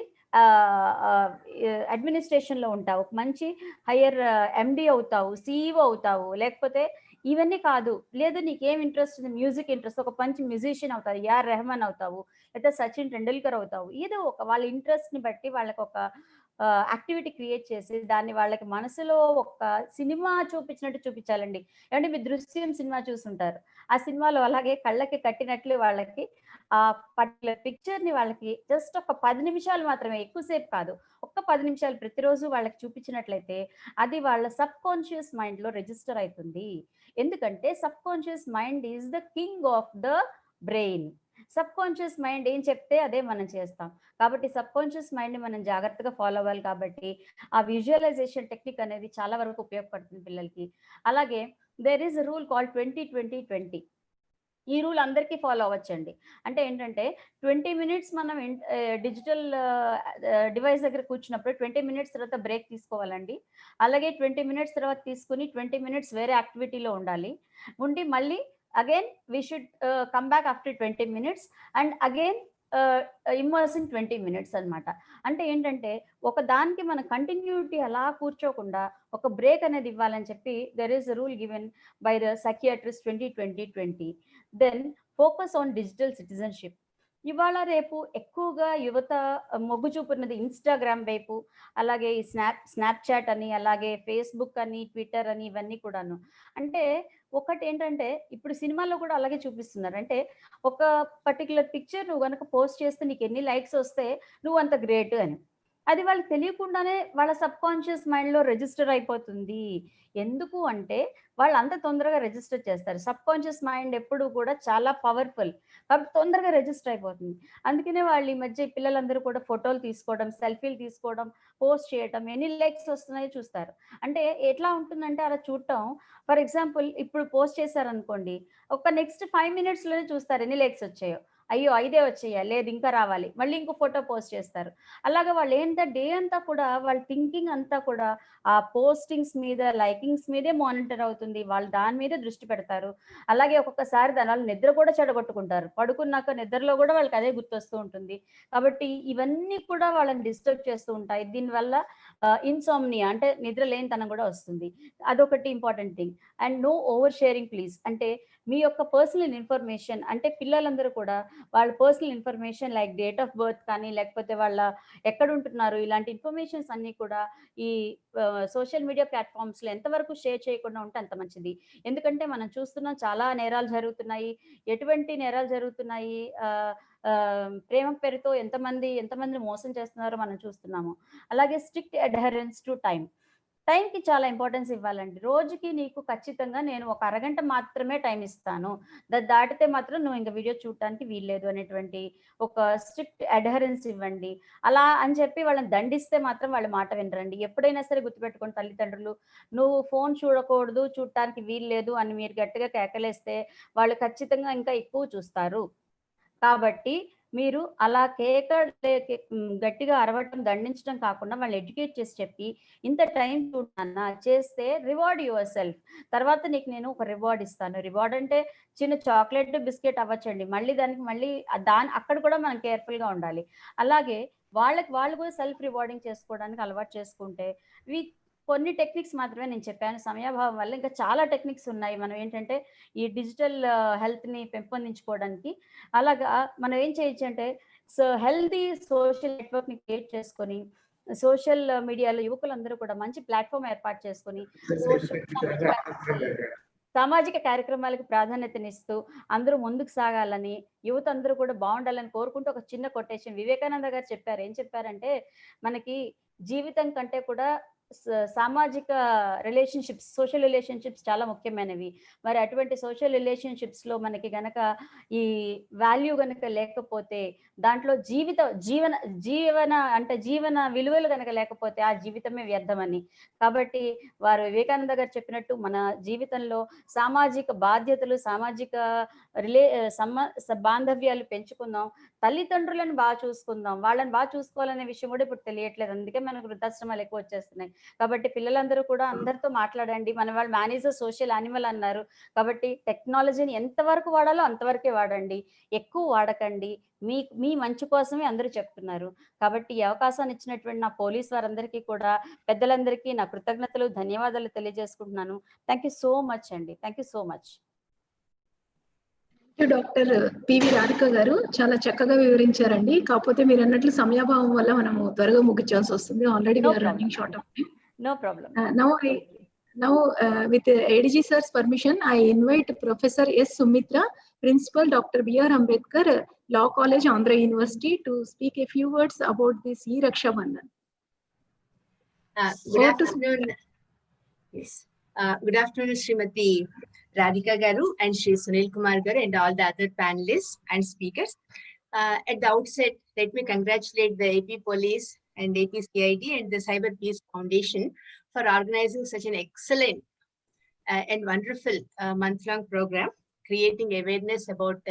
F: అడ్మినిస్ట్రేషన్‌లో ఉంటావు. ఒక మంచి హైయర్ ఎండీ అవుతావు. సీఈఓ అవుతావు. లేకపోతే ఇవన్నీ కాదు. లేదు నీకేం ఇంట్రెస్ట్ ఉంది, మ్యూజిక్ ఇంట్రెస్ట్, ఒక మంచి మ్యూజిషియన్ అవుతావు. ఏఆర్ రెహమాన్ అవుతావు. లేకపోతే సచిన్ టెండూల్కర్ అవుతావు. ఏదో ఒక వాళ్ళ ఇంట్రెస్ట్‌ని బట్టి వాళ్ళకొక యాక్టివిటీ క్రియేట్ చేసి దాన్ని వాళ్ళకి మనసులో ఒక సినిమా చూపించినట్టు చూపించాలండి. ఏమంటే మీరు 'దృశ్యం' సినిమా చూసుంటారు. ఆ సినిమాలో అలాగే కళ్ళకి కట్టినట్లు వాళ్ళకి ఆ పర్టిక్యులర్ పిక్చర్‌ని వాళ్ళకి జస్ట్ ఒక 10 నిమిషాలు మాత్రమే, ఎక్కువసేపు కాదు. ఒక్క 10 నిమిషాలు ప్రతిరోజు వాళ్ళకి చూపించినట్లయితే అది వాళ్ళ సబ్‌కాన్షియస్ మైండ్‌లో రిజిస్టర్ అయితుంది. ఎందుకంటే subconscious mind is the king of the brain. Subconscious mind ఏం చెప్తే అదే మనం చేస్తాం. కాబట్టి సబ్‌కాన్షియస్ మైండ్‌ని మనం జాగ్రత్తగా ఫాలో అవ్వాలి కాబట్టి ఆ విజువలైజేషన్ టెక్నిక్ అనేది చాలా వరకు ఉపయోగపడుతుంది పిల్లలకి. అలాగే there is a rule called 20-20-20. ఈ రూల్ అందరికీ ఫాలో అవ్వచ్చండి. అంటే ఏంటంటే 20 మినిట్స్ మనం డిజిటల్ డివైస్ దగ్గర కూర్చున్నప్పుడు 20 మినిట్స్ తర్వాత బ్రేక్ తీసుకోవాలండి. అలాగే 20 మినిట్స్ తర్వాత తీసుకొని 20 మినిట్స్ వేరే యాక్టివిటీలో ఉండాలి. ఉండి మళ్ళీ again we should come back after 20 minutes and again immerse in 20 minutes అన్నమాట. అంటే ఏంటంటే ఒక దానికి మన కంటిన్యూటీ అలా కూర్చోకుండా ఒక బ్రేక్ అనేది ఇవ్వాలని చెప్పి there is a rule given by the psychiatrist 20-20-20. Then focus on digital citizenship. ఇవాళ రేపు ఎక్కువగా యువత మొగ్గు చూపుతున్నది ఇన్‌స్టాగ్రామ్ వైపు, అలాగే ఈ స్నాప్‌చాట్ అని, అలాగే ఫేస్‌బుక్ అని, ట్విట్టర్ అని ఇవన్నీ కూడాను. అంటే ఒకటేంటంటే ఇప్పుడు సినిమాల్లో కూడా అలాగే చూపిస్తున్నారు. అంటే ఒక పర్టిక్యులర్ పిక్చర్ నువ్వు గనక పోస్ట్ చేస్తే నీకెన్ని లైక్స్ వస్తే నువ్వంత గ్రేట్ అని. అది వాళ్ళకి తెలియకుండానే వాళ్ళ సబ్‌కాన్షియస్ మైండ్‌లో రిజిస్టర్ అయిపోతుంది. ఎందుకు అంటే వాళ్ళు అంత తొందరగా రిజిస్టర్ చేస్తారు. సబ్‌కాన్షియస్ మైండ్ ఎప్పుడు కూడా చాలా పవర్‌ఫుల్. కాబట్టి తొందరగా రిజిస్టర్ అయిపోతుంది. అందుకనే వాళ్ళు ఈ మధ్య పిల్లలందరూ కూడా ఫోటోలు తీసుకోవడం, సెల్ఫీలు తీసుకోవడం, పోస్ట్ చేయటం, ఎన్ని లైక్స్ వస్తున్నాయో చూస్తారు. అంటే ఎట్లా ఉంటుందంటే అలా చూడటం, ఫర్ ఎగ్జాంపుల్ ఇప్పుడు పోస్ట్ చేశారనుకోండి, ఒక నెక్స్ట్ 5 మినిట్స్‌లోనే చూస్తారు ఎన్ని లైక్స్ వచ్చాయో. అయ్యో! 5 వచ్చాయా? లేదు ఇంకా రావాలి. మళ్ళీ ఇంకో ఫోటో పోస్ట్ చేస్తారు. అలాగా వాళ్ళు డే అంతా కూడా వాళ్ళ థింకింగ్ అంతా కూడా ఆ పోస్టింగ్స్ మీద, లైకింగ్స్ మీదే మానిటర్ అవుతుంది. వాళ్ళు దాని మీదే దృష్టి పెడతారు. అలాగే ఒక్కొక్కసారి దానివల్ల నిద్ర కూడా చెడగొట్టుకుంటారు. పడుకున్నాక నిద్రలో కూడా వాళ్ళకి అదే గుర్తొస్తూ ఉంటుంది. కాబట్టి ఇవన్నీ కూడా వాళ్ళని డిస్టర్బ్ చేస్తూ ఉంటాయి. దీనివల్ల ఇన్సామ్నియా అంటే నిద్ర లేనితనం కూడా వస్తుంది. అదొకటి important thing. And no over sharing please. అంటే మీ యొక్క పర్సనల్ ఇన్ఫర్మేషన్, అంటే పిల్లలందరూ కూడా వాళ్ళ personal information like date of birth కానీ, లేకపోతే వాళ్ళ ఎక్కడ ఉంటున్నారు, ఇలాంటి ఇన్ఫర్మేషన్స్ అన్నీ కూడా ఈ సోషల్ మీడియా ప్లాట్ఫామ్స్లో ఎంతవరకు షేర్ చేయకుండా ఉంటే అంత మంచిది. ఎందుకంటే మనం చూస్తున్నాం చాలా నేరాలు జరుగుతున్నాయి. ఎటువంటి నేరాలు జరుగుతున్నాయి, ప్రేమ పేరుతో ఎంతమంది మోసం చేస్తున్నారో మనం చూస్తున్నాము. అలాగే స్ట్రిక్ట్ అడ్హరెన్స్ టు టైంకి చాలా ఇంపార్టెన్స్ ఇవ్వాలండి. రోజుకి నీకు ఖచ్చితంగా నేను ఒక అరగంట మాత్రమే టైం ఇస్తాను, దాటితే మాత్రం నువ్వు ఇంకా వీడియో చూడటానికి వీల్లేదు అనేటువంటి ఒక స్ట్రిక్ట్ అడ్హరెన్స్ ఇవ్వండి. అలా అని చెప్పి వాళ్ళని దండిస్తే మాత్రం వాళ్ళ మాట వినరండి. ఎప్పుడైనా సరే గుర్తుపెట్టుకోండి తల్లిదండ్రులు, నువ్వు ఫోన్ చూడకూడదు, చూడటానికి వీల్లేదు అని మీరు గట్టిగా కేకలేస్తే వాళ్ళు ఖచ్చితంగా ఇంకా ఎక్కువ చూస్తారు. కాబట్టి మీరు అలా గట్టిగా అరవటం, దండించడం కాకుండా వాళ్ళు ఎడ్యుకేట్ చేసి చెప్పి, ఇంత టైం చూడన్నా చేస్తే రివార్డ్ యువర్ సెల్ఫ్, తర్వాత నీకు నేను ఒక రివార్డ్ ఇస్తాను. రివార్డ్ అంటే చిన్న చాక్లెట్, బిస్కెట్ అవ్వచ్చండి. మళ్ళీ అక్కడ కూడా మనం కేర్ఫుల్గా ఉండాలి. అలాగే వాళ్ళు కూడా సెల్ఫ్ రివార్డింగ్ చేసుకోవడానికి అలవాటు చేసుకుంటే, కొన్ని టెక్నిక్స్ మాత్రమే నేను చెప్పాను, సమయాభావం వల్ల ఇంకా చాలా టెక్నిక్స్ ఉన్నాయి. మనం ఏంటంటే ఈ డిజిటల్ హెల్త్ని పెంపొందించుకోవడానికి అలాగా మనం ఏం చేయొచ్చు అంటే, హెల్తీ సోషల్ నెట్వర్క్ని క్రియేట్ చేసుకొని, సోషల్ మీడియాలో యువకులందరూ కూడా మంచి ప్లాట్ఫామ్ ఏర్పాటు చేసుకొని సామాజిక కార్యక్రమాలకు ప్రాధాన్యతనిస్తూ అందరూ ముందుకు సాగాలని, యువత అందరూ కూడా బాగుండాలని కోరుకుంటూ ఒక చిన్న కొటేషన్ వివేకానంద గారు చెప్పారు. ఏం చెప్పారంటే, మనకి జీవితం కంటే కూడా సామాజిక రిలేషన్షిప్స్, సోషల్ రిలేషన్షిప్స్ చాలా ముఖ్యమైనవి. మరి అటువంటి సోషల్ రిలేషన్షిప్స్లో మనకి గనక ఈ వాల్యూ గనక లేకపోతే, దాంట్లో జీవన విలువలు గనక లేకపోతే ఆ జీవితమే వ్యర్థమని. కాబట్టి వారు వివేకానంద గారు చెప్పినట్టు మన జీవితంలో సామాజిక బాధ్యతలు, సామాజిక బాంధవ్యాలు పెంచుకుందాం, తల్లిదండ్రులను బాగా చూసుకుందాం. వాళ్ళని బాగా చూసుకోవాలనే విషయం కూడా ఇప్పుడు తెలియట్లేదు. అందుకే మనకు వృద్ధాశ్రమాలు ఎక్కువ వచ్చేస్తున్నాయి. కాబట్టి పిల్లలందరూ కూడా అందరితో మాట్లాడండి. వాళ్ళు మేనేజ్ సోషల్ యానిమల్ అన్నారు. కాబట్టి టెక్నాలజీని ఎంతవరకు వాడాలో అంతవరకే వాడండి, ఎక్కువ వాడకండి. మీ మంచి కోసమే అందరూ చెప్తున్నారు. కాబట్టి ఈ అవకాశాన్ని ఇచ్చినటువంటి నా పోలీస్ వారందరికీ కూడా, పెద్దలందరికీ నా కృతజ్ఞతలు, ధన్యవాదాలు తెలియజేసుకుంటున్నాను. థ్యాంక్ యూ సో మచ్ అండి. Thank you so much.
E: Doctor PV Radhika గారు చాలా చక్కగా వివరించారండి. కాకపోతే మీరు అన్నట్లు సమయాభావం వల్ల మనము త్వరగా ముగించాల్సి వస్తుంది. Already we are running short of time.
F: No problem.
E: Now with ADG sir's permission, I invite Professor S. Sumitra, Principal Dr. B.R. Ambedkar, Law College, Andhra University, to speak a few words about this Rakshabandhan.
H: Good afternoon. Yes. Good afternoon, Srimati Radhika Garu and Shri Sunil Kumar Garu and all the other panelists and speakers. At the outset, let me congratulate the AP Police and AP CID and the Cyber Peace Foundation for organizing such an excellent and wonderful month-long program, creating awareness about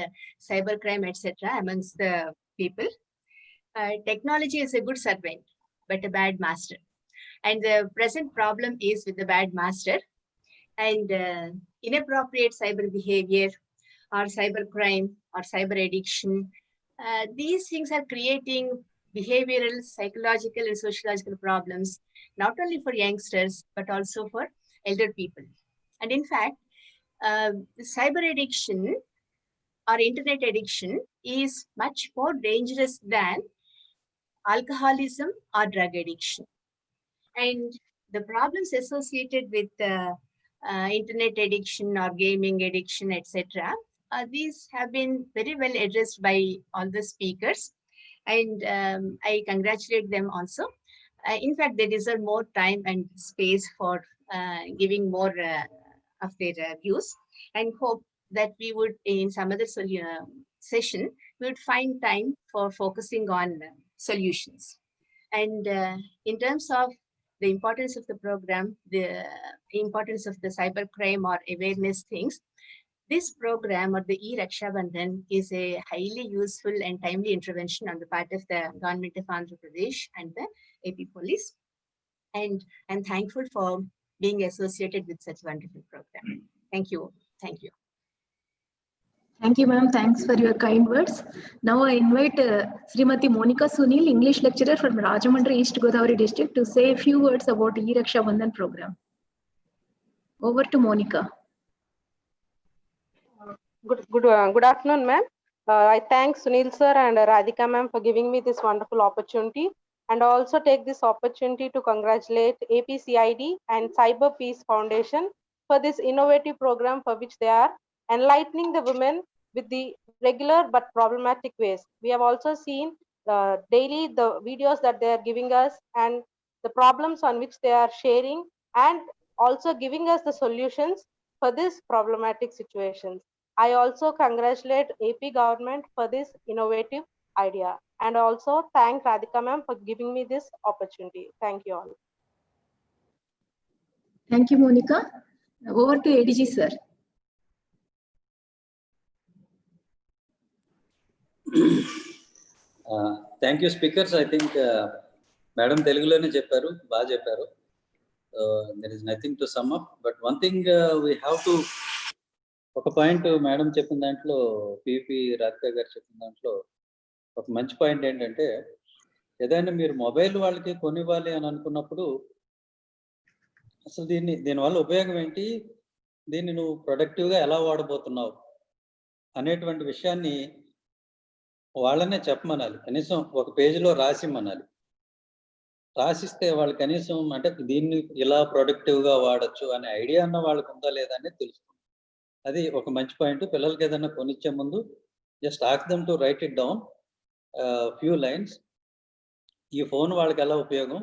H: cybercrime, etc. amongst the people. Technology is a good servant, but a bad master. And the present problem is with the bad master and inappropriate cyber behavior or cybercrime or cyber addiction. These things are creating behavioral, psychological and sociological problems, not only for youngsters, but also for elder people. And in fact, cyber addiction or internet addiction is much more dangerous than alcoholism or drug addiction. And the problems associated with internet addiction or gaming addiction, etc., these have been very well addressed by all the speakers, and I congratulate them also. In fact, they deserve more time and space for giving more of their views, and hope that we would, in some other session, we would find time for focusing on solutions. And in terms of the importance of the program, the importance of the cybercrime or awareness things, this program or the Rakshabandhan is a highly useful and timely intervention on the part of the government of Andhra Pradesh and the AP Police. And I'm thankful for being associated with such a wonderful program. Thank you. Thank you.
E: Thank you, ma'am. Thanks for your kind words. Now I invite Srimati Monica Sunil, English lecturer from Rajamandri, East Godavari district, to say a few words about Rakshabandhan program. Over to Monica.
I: Good afternoon, ma'am. I thank Sunil sir and Radhika ma'am for giving me this wonderful opportunity, and also take this opportunity to congratulate APCID and Cyber Peace Foundation for this innovative program for which they are enlightening the women with the regular but problematic ways. We have also seen daily the videos that they are giving us and the problems on which they are sharing, and also giving us the solutions for this problematic situations. I also congratulate AP government for this innovative idea, and also thank Radhika ma'am for giving me this opportunity. Thank you all.
E: Thank you, Monica. Over to ADG sir.
A: Thank you, speakers. I think Madam Telugulone chepparu, baga chepparu. There is nothing to sum up, but one thing we have to, ఒక point madam చెప్పిన దాంట్లో, PP Radhika గారు చెప్పిన దాంట్లో ఒక మంచి point ఏంటంటే, ఏదైనా మీరు మొబైల్ వాళ్ళకి కొనివ్వాలి అని అనుకున్నప్పుడు అసలు దీనివల్ల ఉపయోగం ఏంటి, దీన్ని నువ్వు ప్రొడక్టివ్గా ఎలా వాడబోతున్నావు అనేటువంటి విషయాన్ని వాళ్ళనే చెప్పమనాలి. కనీసం ఒక పేజీలో రాసిమ్మనాలి. రాసిస్తే వాళ్ళు కనీసం అంటే దీన్ని ఇలా ప్రొడక్టివ్గా వాడచ్చు అనే ఐడియా అన్న వాళ్ళకు ఉందా లేదా అనేది తెలుస్తుంది. అది ఒక మంచి పాయింట్. పిల్లలకి ఏదైనా కొనిచ్చే ముందు just ask them to right it down few lines. ఈ ఫోన్ వాళ్ళకి ఎలా ఉపయోగం,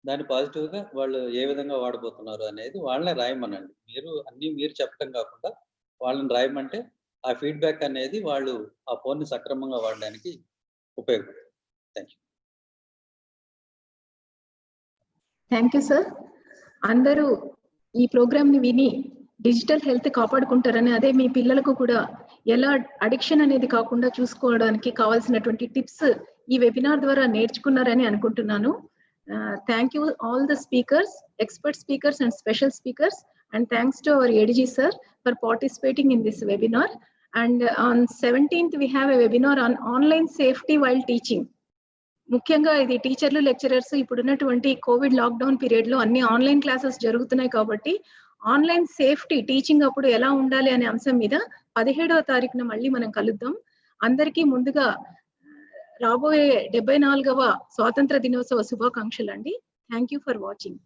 A: దాన్ని పాజిటివ్గా వాళ్ళు ఏ విధంగా వాడబోతున్నారు అనేది వాళ్ళనే రాయమనండి. మీరు చెప్పడం కాకుండా వాళ్ళని రాయమంటే ఆ ఫీడ్బ్యాక్ అనేది వాళ్ళు ఆ ఫోన్ని సక్రమంగా వాడడానికి ఉపయోగపడుతుంది. Thank you.
E: Thank you sir. అందరూ ఈ ప్రోగ్రామ్ ని విని డిజిటల్ హెల్త్ కాపాడుకుంటారని, అదే మీ పిల్లలకు కూడా ఎలా అడిక్షన్ అనేది కాకుండా చూసుకోవడానికి కావాల్సినటువంటి టిప్స్ ఈ వెబినార్ ద్వారా నేర్చుకున్నారని అనుకుంటున్నాను. Thank you all the speakers, expert speakers and special speakers, and thanks to our ADG sir for participating in this webinar. And on 17th we have a webinar on online safety while teaching. ముఖ్యంగా ఇది టీచర్లు, lecturers ఇప్పుడున్నటువంటి Covid lockdown period లో అన్ని online classes జరుగుతున్నాయి కాబట్టి online safety teaching అప్పుడు ఎలా ఉండాలి అనే అంశం మీద 17వ తారీఖున మళ్ళీ మనం కలుద్దాం. అందరికీ ముందుగా రాబోయే 74వ స్వాతంత్ర దినోత్సవ శుభాకాంక్షలు అండి. Thank you for watching.